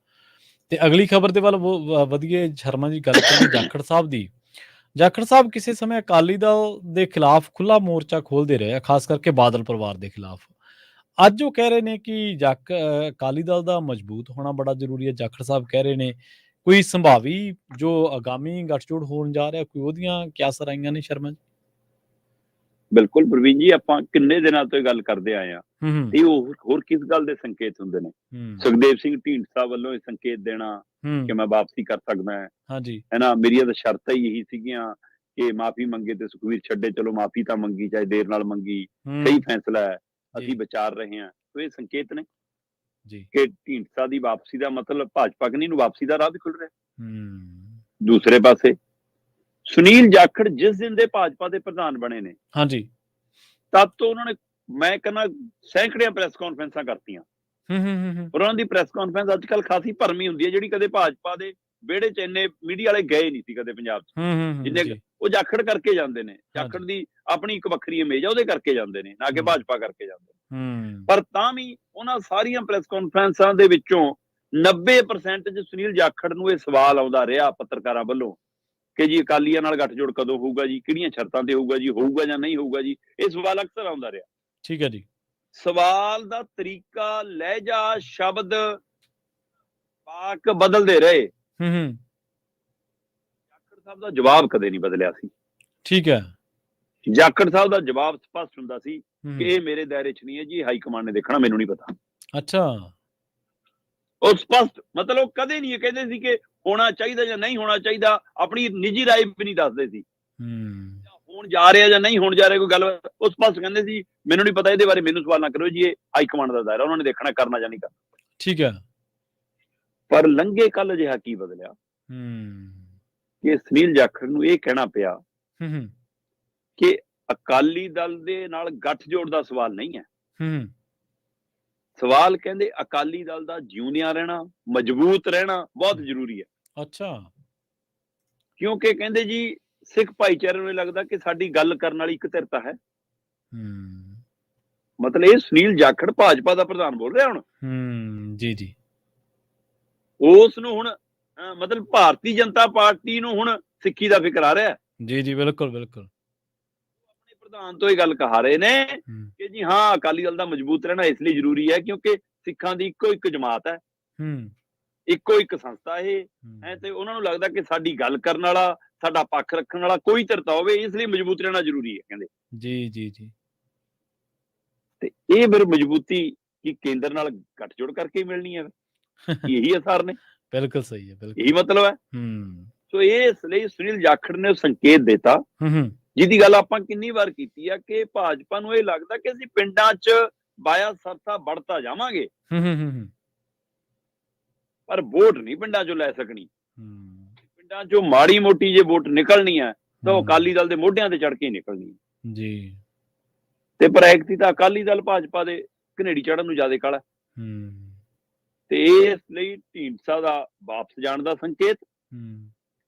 ਤੇ ਅਗਲੀ ਖਬਰ ਦੇ ਵੱਲ ਵਧੀਏ ਸ਼ਰਮਾ ਜੀ, ਗੱਲ ਕਰੀਏ ਜਾਖੜ ਸਾਹਿਬ ਦੀ। ਜਾਖੜ ਸਾਹਿਬ ਕਿਸੇ ਸਮੇਂ ਅਕਾਲੀ ਦਲ ਦੇ ਖਿਲਾਫ ਖੁੱਲਾ ਮੋਰਚਾ ਖੋਲਦੇ ਰਹੇ ਆ, ਖਾਸ ਕਰਕੇ ਬਾਦਲ ਪਰਿਵਾਰ ਦੇ ਖਿਲਾਫ। ਅੱਜ ਉਹ ਕਹਿ ਰਹੇ ਨੇ ਕਿ ਅਕਾਲੀ ਦਲ ਦਾ ਮਜ਼ਬੂਤ ਹੋਣਾ ਬੜਾ ਜ਼ਰੂਰੀ ਹੈ। ਜਾਖੜ ਸਾਹਿਬ ਕਹਿ ਰਹੇ ਨੇ ਕੋਈ ਸੰਭਾਵੀ ਜੋ ਆਗਾਮੀ ਗੱਠਜੋੜ ਹੋਣ ਜਾ ਰਿਹਾ, ਕੋਈ ਉਹਦੀਆਂ ਕਿਆ ਸਰਾਈਆਂ ਨੇ ਸ਼ਰਮਾ ਜੀ? ਬਿਲਕੁਲ ਪ੍ਰਵੀਨ ਜੀ, ਆਪਾਂ ਕਿੰਨੇ ਦਿਨਾਂ ਤੋਂ ਇਹ ਗੱਲ ਕਰਦੇ ਆਏ ਆ। ਇਹ ਹੋਰ ਕਿਸ ਗੱਲ ਦੇ ਸੰਕੇਤ ਹੁੰਦੇ ਨੇ? ਸੁਖਦੇਵ ਸਿੰਘ ਢੀਂਡਸਾ ਵੱਲੋਂ ਇਹ ਸੰਕੇਤ ਦੇਣਾ ਕਿ ਮੈਂ ਵਾਪਸੀ ਕਰ ਸਕਦਾ ਹੈ ਨਾ, ਮੇਰੀਆਂ ਤਾਂ ਸ਼ਰਤਾਂ ਹੀ ਇਹੀ ਸੀਗੀਆਂ ਕਿ ਮਾਫੀ ਮੰਗੇ ਤੇ ਸੁਖਵੀਰ ਛੱਡੇ, ਚਲੋ ਮਾਫੀ ਤਾਂ ਮੰਗੀ, ਚਾਹੇ ਦੇਰ ਨਾਲ ਮੰਗੀ, ਸਹੀ ਫੈਸਲਾ ਹੈ, ਅਸੀਂ ਵਿਚਾਰ ਰਹੇ ਹਾਂ। ਸੋ ਇਹ ਸੰਕੇਤ ਨੇ ਕਿ ਢੀਂਡਸਾ ਦੀ ਵਾਪਸੀ ਦਾ ਮਤਲਬ ਭਾਜਪਾ ਕਨੀ ਨੂੰ ਵਾਪਸੀ ਦਾ ਰਾਹ ਵੀ ਖੁੱਲ ਰਿਹਾ। ਦੂਸਰੇ ਪਾਸੇ ਸੁਨੀਲ ਜਾਖੜ ਜਿਸ ਦਿਨ ਦੇ ਭਾਜਪਾ ਦੇ ਪ੍ਰਧਾਨ ਬਣੇ ਨੇ, ਤਦ ਤੋਂ ਉਹਨਾਂ ਨੇ, ਮੈਂ ਕਹਿੰਦਾ, ਸੈਂਕੜਿਆਂ ਪ੍ਰੈਸ ਕਾਨਫਰੰਸਾਂ ਕਰਤੀਆਂ। ਪਰ ਉਹਨਾਂ ਦੀ ਪ੍ਰੈਸ ਕਾਨਫਰੰਸ ਅੱਜ ਕੱਲ ਖਾਸੀ ਭਰਮੀ ਹੁੰਦੀ ਹੈ, ਜਿਹੜੀ ਕਦੇ ਭਾਜਪਾ ਦੇ ਵਿਹੜੇ 'ਚ ਇੰਨੇ ਮੀਡੀਆ ਵਾਲੇ ਗਏ ਨਹੀਂ ਸੀ ਕਦੇ ਪੰਜਾਬ 'ਚ, ਜਿੰਨੇ ਉਹ ਜਾਖੜ ਕਰਕੇ ਜਾਂਦੇ ਨੇ। ਜਾਖੜ ਦੀ ਆਪਣੀ ਇੱਕ ਵੱਖਰੀ ਇਮੇਜ ਆ, ਉਹਦੇ ਕਰਕੇ ਜਾਂਦੇ ਨੇ, ਨਾ ਕਿ ਭਾਜਪਾ ਕਰਕੇ ਜਾਂਦੇ ਨੇ। ਪਰ ਤਾਂ ਵੀ ਉਹਨਾਂ ਸਾਰੀਆਂ ਪ੍ਰੈਸ ਕਾਨਫਰੰਸਾਂ ਦੇ ਵਿੱਚੋਂ 90% 'ਚ ਸੁਨੀਲ ਜਾਖੜ ਨੂੰ ਇਹ ਸਵਾਲ ਆਉਂਦਾ ਰਿਹਾ ਪੱਤਰਕਾਰਾਂ ਵੱਲੋਂ ਕਿ ਜੀ ਅਕਾਲੀਆਂ ਨਾਲ ਗੱਠਜੋੜ ਕਦੋਂ ਹੋਊਗਾ ਜੀ, ਕਿਹੜੀਆਂ ਸ਼ਰਤਾਂ ਤੇ ਹੋਊਗਾ ਜੀ, ਹੋਊਗਾ ਜਾਂ ਨਹੀਂ ਹੋਊਗਾ ਜੀ। ਇਹ ਸਵਾਲ ਅਕਸਰ ਆਉਂਦਾ ਰਿਹਾ। ਠੀਕ ਹੈ ਜੀ। ਸਵਾਲ ਦਾ ਤਰੀਕਾ, ਲਹਿਜਾ, ਸ਼ਬਦ, ਵਾਕ ਬਦਲਦੇ ਰਹੇ। ਜਾਖੜ ਸਾਹਿਬ ਦਾ ਜਵਾਬ ਕਦੇ ਨਹੀਂ ਬਦਲਿਆ ਸੀ। ਠੀਕ ਹੈ। ਜਾਖੜ ਸਾਹਿਬ ਦਾ ਜਵਾਬ ਸਪਸ਼ਟ ਹੁੰਦਾ ਸੀ ਕਿ ਇਹ ਮੇਰੇ ਦਾਇਰੇ 'ਚ ਨਹੀਂ ਹੈ ਜੀ, ਹਾਈ ਕਮਾਂਡ ਨੇ ਦੇਖਣਾ, ਮੈਨੂੰ ਨਹੀਂ ਪਤਾ। ਅੱਛਾ। ਉਹ ਸਪਸ਼ਟ, ਮਤਲਬ ਕਦੇ ਨਹੀਂ ਇਹ ਕਹਿੰਦੇ ਸੀ ਕਿ ਹੋਣਾ ਚਾਹੀਦਾ ਜਾਂ ਨਹੀਂ ਹੋਣਾ ਚਾਹੀਦਾ, ਆਪਣੀ ਨਿੱਜੀ ਰਾਏ ਵੀ ਨਹੀਂ ਦੱਸਦੇ ਸੀ। ਹੋਣ ਜਾ ਰਿਹਾ ਜਾਂ ਨਹੀਂ ਹੋਣ ਜਾ ਰਿਹਾ ਕੋਈ ਗੱਲ, ਉਸ ਪਾਸ ਕਹਿੰਦੇ ਸੀ ਮੈਨੂੰ ਨਹੀਂ ਪਤਾ, ਇਹਦੇ ਬਾਰੇ ਮੈਨੂੰ ਸਵਾਲ ਨਾ ਕਰੋ ਜੀ, ਇਹ ਹਾਈ ਕਮਾਂਡ ਦਾ ਦਾਇਰਾ, ਉਹਨਾਂ ਨੇ ਦੇਖਣਾ ਕਰਨਾ ਜਾਂ ਨਹੀਂ ਕਰਨਾ। ਠੀਕ ਹੈ। ਪਰ ਲੰਘੇ ਕੱਲ ਅਜਿਹਾ ਕੀ ਬਦਲਿਆ ਕਿ ਸੁਨੀਲ ਜਾਖੜ ਨੂੰ ਇਹ ਕਹਿਣਾ ਪਿਆ ਕਿ ਅਕਾਲੀ ਦਲ ਦੇ ਨਾਲ ਗੱਠਜੋੜ ਦਾ ਸਵਾਲ ਨਹੀਂ ਹੈ। ਸਵਾਲ ਕਹਿੰਦੇ ਅਕਾਲੀ ਦਲ ਦਾ ਜਿਉਂਦਿਆਂ ਰਹਿਣਾ, ਮਜ਼ਬੂਤ ਰਹਿਣਾ ਬਹੁਤ ਜ਼ਰੂਰੀ ਹੈ। ਅੱਛਾ। ਕਿਉਂਕਿ ਕਹਿੰਦੇ ਜੀ ਸਿੱਖ ਭਾਈਚਾਰੇ ਨੂੰ ਲੱਗਦਾ ਕਿ ਸਾਡੀ ਗੱਲ ਕਰਨ ਵਾਲੀ ਇੱਕ ਧਿਰਤਾ ਹੈ। ਮਤਲਬ ਇਹ ਸੁਨੀਲ ਜਾਖੜ ਭਾਜਪਾ ਦਾ ਪ੍ਰਧਾਨ ਬੋਲ ਰਿਹਾ ਹੁਣ। ਜੀ ਜੀ। ਉਸ ਨੂੰ ਹੁਣ ਹਾਂ, ਮਤਲਬ ਭਾਰਤੀ ਜਨਤਾ ਪਾਰਟੀ ਨੂੰ ਹੁਣ ਸਿੱਖੀ ਦਾ ਫਿਕਰ ਆ ਰਿਹਾ ਹੈ। ਜੀ, ਜੀ, ਬਿਲਕੁਲ, ਬਿਲकुल। ਆਪਣੇ ਪ੍ਰਧਾਨ ਤੋਂ ਇਹ ਗੱਲ ਕਹਾ ਰਹੇ ਨੇ हुँ, ਕਿ ਜੀ ਹਾਂ, ਅਕਾਲੀ ਦਲ ਦਾ ਮਜ਼ਬੂਤ ਰਹਿਣਾ ਇਸ ਲਈ ਜ਼ਰੂਰੀ ਹੈ ਕਿਉਂਕਿ ਸਿੱਖਾਂ ਦੀ ਇੱਕੋ ਇੱਕ ਜਮਾਤ ਹੈ, हुँ, ਇੱਕੋ ਇੱਕ ਸੰਸਥਾ ਇਹ ਹੈ, हुँ। ਤੇ ਉਹਨਾਂ ਨੂੰ ਲੱਗਦਾ ਕਿ ਸਾਡੀ ਗੱਲ ਕਰਨ ਵਾਲਾ, ਸਾਡਾ ਪੱਖ ਰੱਖਣ ਵਾਲਾ ਕੋਈ ਧਿਰਤਾ ਹੋਵੇ, ਇਸ ਲਈ ਮਜ਼ਬੂਤ ਰਹਿਣਾ ਜ਼ਰੂਰੀ ਹੈ ਕਹਿੰਦੇ। जी, जी, जी। ਤੇ ਇਹ ਫਿਰ ਮਜ਼ਬੂਤੀ ਕੀ ਕੇਂਦਰ ਨਾਲ ਗੱਠਜੋੜ ਕਰਕੇ ਹੀ ਮਿਲਣੀ ਹੈ? ਇਹੀ ਅਸਾਰ ਨੇ, बिल्कुल सही है, बिल्कुल। ਇਹੀ ਮਤਲਬ ਹੈ। हुँ, ਸੋ ਇਸ ਲਈ ਸੁਨੀਲ ਜਾਖੜ ਨੇ ਉਹ ਸੰਕੇਤ ਦਿੱਤਾ, हुँ, हुँ, ਜਿਹਦੀ ਗੱਲ ਆਪਾਂ ਕਿੰਨੀ ਵਾਰ ਕੀਤੀ ਆ ਕਿ ਭਾਜਪਾ ਨੂੰ ਇਹ ਲੱਗਦਾ ਕਿ ਅਸੀਂ ਪਿੰਡਾਂ 'ਚ ਬਾਇਆ ਸਰਸਾ ਵੜਤਾ ਜਾਵਾਂਗੇ, हुँ, हुँ, हुँ, हुँ, ਪਰ ਵੋਟ ਨਹੀਂ ਪਿੰਡਾਂ 'ਚੋਂ ਲੈ ਸਕਣੀ। हुँ, ਪਿੰਡਾਂ 'ਚੋਂ ਮਾੜੀ ਮੋਟੀ ਜੇ ਵੋਟ ਨਿਕਲਣੀ ਹੈ ਤਾਂ ਉਹ हुँ, ਅਕਾਲੀ ਦਲ ਦੇ ਮੋਢਿਆਂ ਤੇ ਚੜ ਕੇ ਹੀ ਨਿਕਲਣੀ ਹੈ। जी। ਤੇ ਪਰ ਐਤਕੀ ਤਾਂ ਅਕਾਲੀ ਦਲ ਭਾਜਪਾ ਦੇ ਘਨੇੜੀ ਚੜਨ ਨੂੰ ਜ਼ਿਆਦਾ ਕਾਹਲਾ, हुँ, ਤੇ ਇਸ ਲਈ ਢੀਂਡਸਾ ਦਾ ਵਾਪਸ ਜਾਣ ਦਾ ਸੰਕੇਤ, हुँ,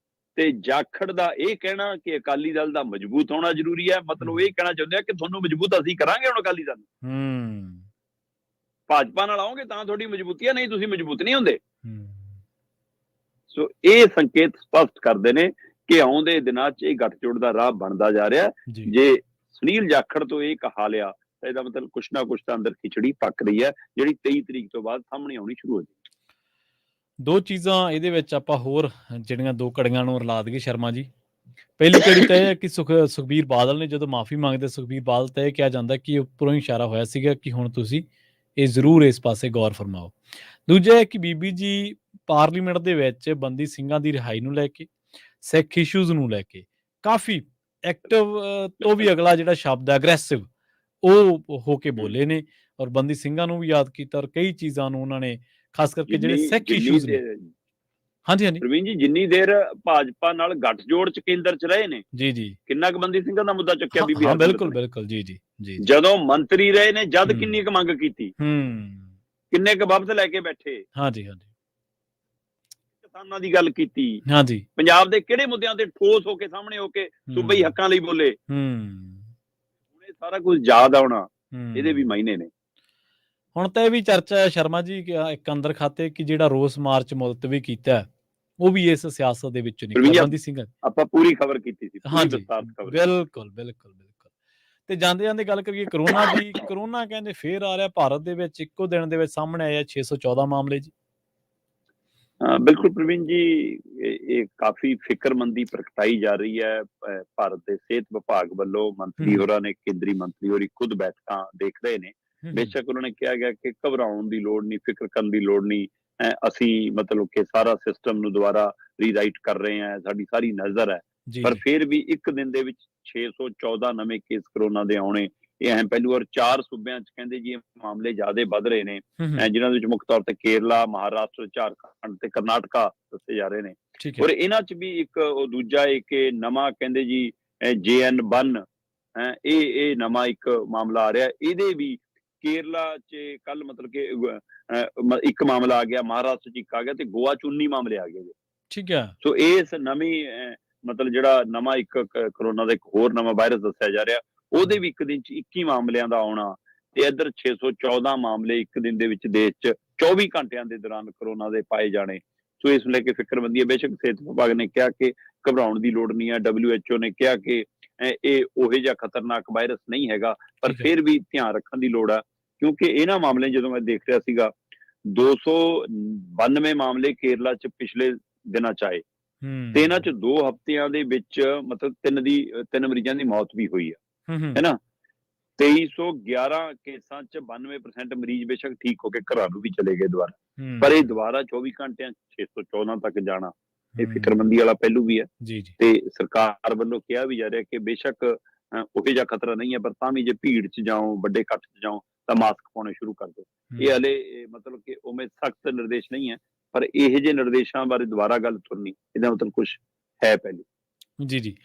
ਤੇ ਜਾਖੜ ਦਾ ਇਹ ਕਹਿਣਾ ਕਿ ਅਕਾਲੀ ਦਲ ਦਾ ਮਜ਼ਬੂਤ ਹੋਣਾ ਜ਼ਰੂਰੀ ਹੈ, ਮਤਲਬ ਇਹ ਕਹਿਣਾ ਚਾਹੁੰਦੇ ਆ ਕਿ ਤੁਹਾਨੂੰ ਮਜ਼ਬੂਤ ਅਸੀਂ ਕਰਾਂਗੇ ਹੁਣ ਅਕਾਲੀ ਦਲ ਨੂੰ। हुँ, ਭਾਜਪਾ ਨਾਲ ਆਓਗੇ ਤਾਂ ਤੁਹਾਡੀ ਮਜ਼ਬੂਤੀ ਹੈ, ਨਹੀਂ ਤੁਸੀਂ ਮਜ਼ਬੂਤ ਨਹੀਂ ਹੁੰਦੇ। हुँ, ਸੋ ਇਹ ਸੰਕੇਤ ਸਪਸ਼ਟ ਕਰਦੇ ਨੇ ਕਿ ਆਉਂਦੇ ਦਿਨਾਂ 'ਚ ਇਹ ਗੱਠਜੋੜ ਦਾ ਰਾਹ ਬਣਦਾ ਜਾ ਰਿਹਾ। जी। ਜੇ ਸੁਨੀਲ ਜਾਖੜ ਤੋਂ ਇਹ ਕਹਾ ਲਿਆ ਤਾਂ ਇਹਦਾ ਮਤਲਬ ਕੁਛ ਨਾ ਕੁਛ ਤਾਂ ਅੰਦਰ ਖਿਚੜੀ ਪੱਕ ਰਹੀ ਹੈ, ਜਿਹੜੀ 23 ਤਰੀਕ ਤੋਂ ਬਾਅਦ ਸਾਹਮਣੇ ਆਉਣੀ ਸ਼ੁਰੂ ਹੋ ਜਾਏਗੀ। ਦੋ ਚੀਜ਼ਾਂ ਇਹਦੇ ਵਿੱਚ ਆਪਾਂ ਹੋਰ ਜਿਹੜੀਆਂ ਦੋ ਕੜੀਆਂ ਨੂੰ ਰਲਾ ਦਈਏ ਸ਼ਰਮਾ ਜੀ। ਪਹਿਲੀ ਕੜੀ ਤਾਂ ਇਹ ਹੈ ਕਿ ਸੁਖਬੀਰ ਬਾਦਲ ਨੇ ਜਦੋਂ ਮਾਫੀ ਮੰਗਦੇ ਸੁਖਬੀਰ ਬਾਦਲ ਤਾਂ ਇਹ ਕਿਹਾ ਜਾਂਦਾ ਕਿ ਉੱਪਰੋਂ ਹੀ ਇਸ਼ਾਰਾ ਹੋਇਆ ਸੀਗਾ ਕਿ ਹੁਣ ਤੁਸੀਂ ਇਹ ਜ਼ਰੂਰ ਇਸ ਪਾਸੇ ਗੌਰ ਫਰਮਾਓ। ਦੂਜਾ ਹੈ ਕਿ ਬੀਬੀ ਜੀ ਪਾਰਲੀਮੈਂਟ ਦੇ ਵਿੱਚ ਬੰਦੀ ਸਿੰਘਾਂ ਦੀ ਰਿਹਾਈ ਨੂੰ ਲੈ ਕੇ, ਸਿੱਖ ਇਸ਼ੂਜ਼ ਨੂੰ ਲੈ ਕੇ ਕਾਫੀ ਐਕਟਿਵ ਤੋਂ ਵੀ ਅਗਲਾ ਜਿਹੜਾ ਸ਼ਬਦ ਹੈ ਅਗਰੈਸਿਵ ਉਹ ਹੋ ਕੇ ਬੋਲੇ ਨੇ ਔਰ ਬੰਦੀ ਸਿੰਘਾਂ ਨੂੰ ਵੀ ਯਾਦ ਕੀਤਾ ਔਰ ਕਈ ਚੀਜ਼ਾਂ ਨੂੰ ਉਹਨਾਂ ਨੇ ਖਾਸ ਕਰਕੇ ਜਿਹੜੇ ਸਿੱਖ ਜਿੰਨੀ ਇਸ਼ੂਜ਼ ਨੇ। ਦੇਰ ਹਾਂਜੀ, ਹਾਂਜੀ। ਪ੍ਰਵੀਨ ਜੀ, ਜਿੰਨੀ ਦੇਰ ਭਾਜਪਾ ਨਾਲ ਗੱਠਜੋੜ 'ਚ ਕੇਂਦਰ 'ਚ ਰਹੇ ਨੇ, ਜੀ, ਜੀ। ਕਿੰਨਾ ਕੁ ਬੰਦੀ ਸਿੰਘਾਂ ਦਾ ਮੁੱਦਾ ਚੁੱਕਿਆ ਹਾਂ, ਬੀਬੀ ਹਾਂ, ਹਰਸਿਮਰਤ ਬਿਲਕੁਲ, ਨੇ? ਬਿਲਕੁਲ। ਜੀ, ਜੀ, ਜੀ, ਜੀ। ਜਦੋਂ ਮੰਤਰੀ ਰਹੇ ਨੇ ਜਦ ਹੂੰ। ਕਿੰਨੀ ਕੁ ਮੰਗ ਕੀਤੀ, ਹੂੰ। ਕਿੰਨੇ ਕੁ ਵਫਦ ਲੈ ਕੇ ਬੈਠੇ, ਹਾਂਜੀ, ਹਾਂਜੀ। ਕਿਸਾਨਾਂ ਦੀ ਗੱਲ ਕੀਤੀ, ਹਾਂਜੀ। ਪੰਜਾਬ ਦੇ ਕਿਹੜੇ ਮੁੱਦਿਆਂ ਤੇ ਠੋਸ ਹੋ ਕੇ ਸਾਹਮਣੇ ਹੋ ਕੇ ਸੂਬਾਈ ਹੱਕਾਂ ਲਈ ਬੋਲੇ। ਹੂੰ। ਹੁਣ ਇਹ ਸਾਰਾ ਕੁਝ ਯਾਦ ਆਉਣਾ, ਇਹਦੇ ਵੀ ਹੂੰ। ਮਾਇਨੇ ਨੇ। ਹੁਣ ਤਾਂ ਇਹ ਵੀ ਚਰਚਾ ਹੈ ਸ਼ਰਮਾ ਜੀ ਕਿ ਇੱਕ ਅੰਦਰ ਖਾਤੇ ਕਿ ਜਿਹੜਾ ਰੋਸ ਮਾਰਚ ਮੁਲਤਵੀ ਕੀਤਾ ਹੈ, ਉਹ ਵੀ ਇਸ ਸਿਆਸਤ ਦੇ ਵਿੱਚੋਂ ਪ੍ਰਵੀਨ ਨਿਕਲਿਆ ਜੀ, ਬੰਦੀ ਸਿੰਘਾਂ ਦੀ। ਆਪਾਂ ਪੂਰੀ ਖਬਰ ਕੀਤੀ ਸੀ, ਪੂਰੀ ਹਾਂਜੀ, ਵਿਸਤਾਰਤ ਖਬਰ। ਬਿਲਕੁਲ, ਬਿਲਕੁਲ, ਬਿਲਕੁਲ। ਤੇ ਜਾਂਦੇ-ਜਾਂਦੇ ਗੱਲ ਕਰੀਏ ਕਰੋਨਾ ਦੀ, ਕਰੋਨਾ ਕਹਿੰਦੇ ਫੇਰ ਆ ਰਿਹਾ ਭਾਰਤ ਦੇ ਵਿੱਚ ਇੱਕੋ ਦਿਨ ਦੇ ਵਿੱਚ ਸਾਹਮਣੇ ਆਏ ਆ 614 ਮਾਮਲੇ ਜੀ। ਬਿਲਕੁਲ ਪ੍ਰਵੀਨ ਜੀ, ਇਹ ਕਾਫੀ ਫਿਕਰਮੰਦੀ ਪ੍ਰਗਟਾਈ ਜਾ ਰਹੀ ਹੈ। ਭਾਰਤ ਦੇ ਸਿਹਤ ਵਿਭਾਗ ਵੱਲੋਂ ਮੰਤਰੀ ਹੋਰਾਂ ਨੇ, ਕੇਂਦਰੀ ਮੰਤਰੀ ਹੋਰੀ ਖੁਦ ਬੈਠਕਾਂ ਦੇਖ ਰਹੇ ਨੇ। ਬੇਸ਼ੱਕ ਉਹਨਾਂ ਨੇ ਕਿਹਾ ਗਿਆ ਕਿ ਘਬਰਾਉਣ ਦੀ ਲੋੜ ਨਹੀਂ, ਫਿਕਰ ਕਰਨ ਦੀ ਲੋੜ ਨਹੀਂ, ਅਸੀਂ ਮਤਲਬ ਕਿ ਸਾਰਾ ਸਿਸਟਮ ਨੂੰ ਦੁਬਾਰਾ ਰੀਰਾਈਟ ਕਰ ਰਹੇ ਹਾਂ, ਸਾਡੀ ਸਾਰੀ ਨਜ਼ਰ ਹੈ। ਜੀ, ਪਰ ਜੀ। ਫਿਰ ਵੀ ਇੱਕ ਦਿਨ ਦੇ ਵਿੱਚ 614 ਨਵੇਂ ਕੇਸ ਕਰੋਨਾ ਦੇ ਆਉਣੇ ਇਹ ਅਹਿਮ ਪਹਿਲੂ, ਔਰ 4 ਸੂਬਿਆਂ 'ਚ ਕਹਿੰਦੇ ਜੀ ਇਹ ਮਾਮਲੇ ਜ਼ਿਆਦਾ ਵੱਧ ਰਹੇ ਨੇ, ਜਿਨ੍ਹਾਂ ਦੇ ਵਿੱਚ ਮੁੱਖ ਤੌਰ ਤੇ ਕੇਰਲਾ, ਮਹਾਰਾਸ਼ਟਰ, ਝਾਰਖੰਡ ਤੇ ਕਰਨਾਟਕਾ ਦੱਸੇ ਜਾ ਰਹੇ ਨੇ। ਠੀਕ ਹੈ। ਔਰ ਇਹਨਾਂ 'ਚ ਵੀ ਇੱਕ ਉਹ ਦੂਜਾ ਇੱਕ ਨਵਾਂ ਕਹਿੰਦੇ ਜੀ JN1 ਇਹ ਨਵਾਂ ਇੱਕ ਮਾਮਲਾ ਆ ਰਿਹਾ। ਇਹਦੇ ਵੀ ਕੇਰਲਾ 'ਚ ਕੱਲ ਮਤਲਬ ਕਿ ਇੱਕ ਮਾਮਲਾ ਆ ਗਿਆ, ਮਹਾਰਾਸ਼ਟਰ 'ਚ ਇੱਕ ਆ ਗਿਆ ਤੇ ਗੋਆ 'ਚ 19 ਮਾਮਲੇ ਆ ਗਏ। ਠੀਕ ਹੈ। ਸੋ ਇਸ ਨਵੀਂ ਮਤਲਬ ਜਿਹੜਾ ਨਵਾਂ ਇੱਕ ਕਰੋਨਾ ਦਾ ਇੱਕ ਹੋਰ ਨਵਾਂ ਵਾਇਰਸ ਦੱਸਿਆ ਜਾ ਰਿਹਾ, ਉਹਦੇ ਵੀ ਇੱਕ ਦਿਨ 'ਚ 21 ਮਾਮਲਿਆਂ ਦਾ ਆਉਣਾ ਤੇ ਇੱਧਰ 614 ਮਾਮਲੇ ਇੱਕ ਦਿਨ ਦੇ ਵਿੱਚ ਦੇਸ਼ 'ਚ 24 ਘੰਟਿਆਂ ਦੇ ਦੌਰਾਨ ਕਰੋਨਾ ਦੇ ਪਾਏ ਜਾਣੇ। ਸੋ ਇਸ ਨੂੰ ਲੈ ਕੇ ਫਿਕਰਮੰਦੀ ਹੈ। ਬੇਸ਼ੱਕ ਸਿਹਤ ਵਿਭਾਗ ਨੇ ਕਿਹਾ ਕਿ ਘਬਰਾਉਣ ਦੀ ਲੋੜ ਨਹੀਂ ਹੈ, WHO ਨੇ ਕਿਹਾ ਕਿ ਇਹ ਉਹੋ ਜਿਹਾ ਖਤਰਨਾਕ ਵਾਇਰਸ ਨਹੀਂ ਹੈਗਾ, ਪਰ ਫਿਰ ਵੀ ਧਿਆਨ ਰੱਖਣ ਦੀ ਲੋੜ ਹੈ ਕਿਉਂਕਿ ਇਹਨਾਂ ਮਾਮਲੇ ਜਦੋਂ ਮੈਂ ਦੇਖ ਰਿਹਾ ਸੀਗਾ 292 ਮਾਮਲੇ ਕੇਰਲਾ 'ਚ ਪਿਛਲੇ ਦਿਨਾਂ 'ਚ ਆਏ ਤੇ ਇਹਨਾਂ 'ਚ 2 ਹਫ਼ਤਿਆਂ ਦੇ ਵਿੱਚ ਮਤਲਬ 3 ਮਰੀਜ਼ਾਂ ਦੀ ਮੌਤ ਵੀ ਹੋਈ ਹੈ, ਹੈ ਨਾ। 2311 ਕੇਸਾਂ 'ਚ 92% ਮਰੀਜ਼ ਬੇਸ਼ੱਕ ਠੀਕ ਹੋ ਕੇ ਘਰਾਂ ਨੂੰ ਵੀ ਚਲੇ ਗਏ ਦੁਬਾਰਾ, ਪਰ ਇਹ ਦੁਬਾਰਾ 24 ਘੰਟਿਆਂ 614 ਤੱਕ ਜਾਣਾ ਇਹ ਫਿਕਰਮੰਦੀ ਵਾਲਾ ਪਹਿਲੂ ਵੀ ਹੈ। ਜੀ, ਜੀ। ਤੇ ਸਰਕਾਰ ਵੱਲੋਂ ਕਿਹਾ ਵੀ ਜਾ ਰਿਹਾ ਕਿ ਬੇਸ਼ੱਕ ਉਹੋ ਜਿਹਾ ਖਤਰਾ ਨਹੀਂ ਹੈ, ਪਰ ਤਾਂ ਵੀ ਜੇ ਭੀੜ 'ਚ ਜਾਓ, ਵੱਡੇ ਇਕੱਠ 'ਚ ਜਾਓ ਤਾਂ ਮਾਸਕ ਪਾਉਣੇ ਸ਼ੁਰੂ ਕਰ ਦਿਓ। ਇਹ ਹਲੇ ਮਤਲਬ ਕਿ ਉਵੇਂ ਸਖਤ ਨਿਰਦੇਸ਼ ਨਹੀਂ ਹੈ, ਪਰ ਇਹੋ ਜਿਹੇ ਨਿਰਦੇਸ਼ਾਂ ਬਾਰੇ ਦੁਬਾਰਾ ਗੱਲ ਤੁਰਨੀ ਇਹਦਾ ਮਤਲਬ ਕੁਝ ਹੈ ਪਹਿਲੂ। ਜੀ, ਜੀ।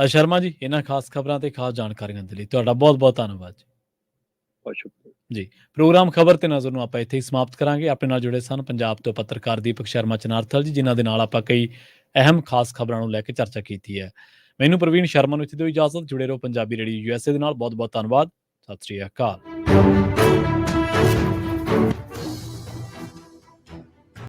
ਸ਼ਰਮਾ ਜੀ, ਇਹਨਾਂ ਖਾਸ ਖਬਰਾਂ ਤੇ ਖਾਸ ਜਾਣਕਾਰੀਆਂ ਦੇ ਲਈ ਤੁਹਾਡਾ ਬਹੁਤ-ਬਹੁਤ ਧੰਨਵਾਦ ਜੀ। ਬਹੁਤ ਸ਼ੁਕਰੀਆ ਜੀ। ਪ੍ਰੋਗਰਾਮ ਖਬਰ ਤੇ ਨਜ਼ਰ ਨੂੰ ਆਪਾਂ ਇੱਥੇ ਹੀ ਸਮਾਪਤ ਕਰਾਂਗੇ। ਆਪਣੇ ਨਾਲ ਜੁੜੇ ਸਨ ਪੰਜਾਬ ਤੋਂ ਪੱਤਰਕਾਰ ਦੀਪਕ ਸ਼ਰਮਾ ਚਨਾਰਥਲ ਜੀ, ਜਿਨ੍ਹਾਂ ਦੇ ਨਾਲ ਆਪਾਂ ਕਈ ਅਹਿਮ ਖਾਸ ਖਬਰਾਂ ਨੂੰ ਲੈ ਕੇ ਚਰਚਾ ਕੀਤੀ ਹੈ। ਮੈਨੂੰ ਪ੍ਰਵੀਨ ਸ਼ਰਮਾ ਨੂੰ ਇੱਥੇ ਦਿਓ ਇਜਾਜ਼ਤ। ਜੁੜੇ ਰਹੋ ਪੰਜਾਬੀ ਰੇਡੀਓ USA ਦੇ ਨਾਲ। ਬਹੁਤ-ਬਹੁਤ ਧੰਨਵਾਦ। ਸਤਿ ਸ਼੍ਰੀ ਅਕਾਲ।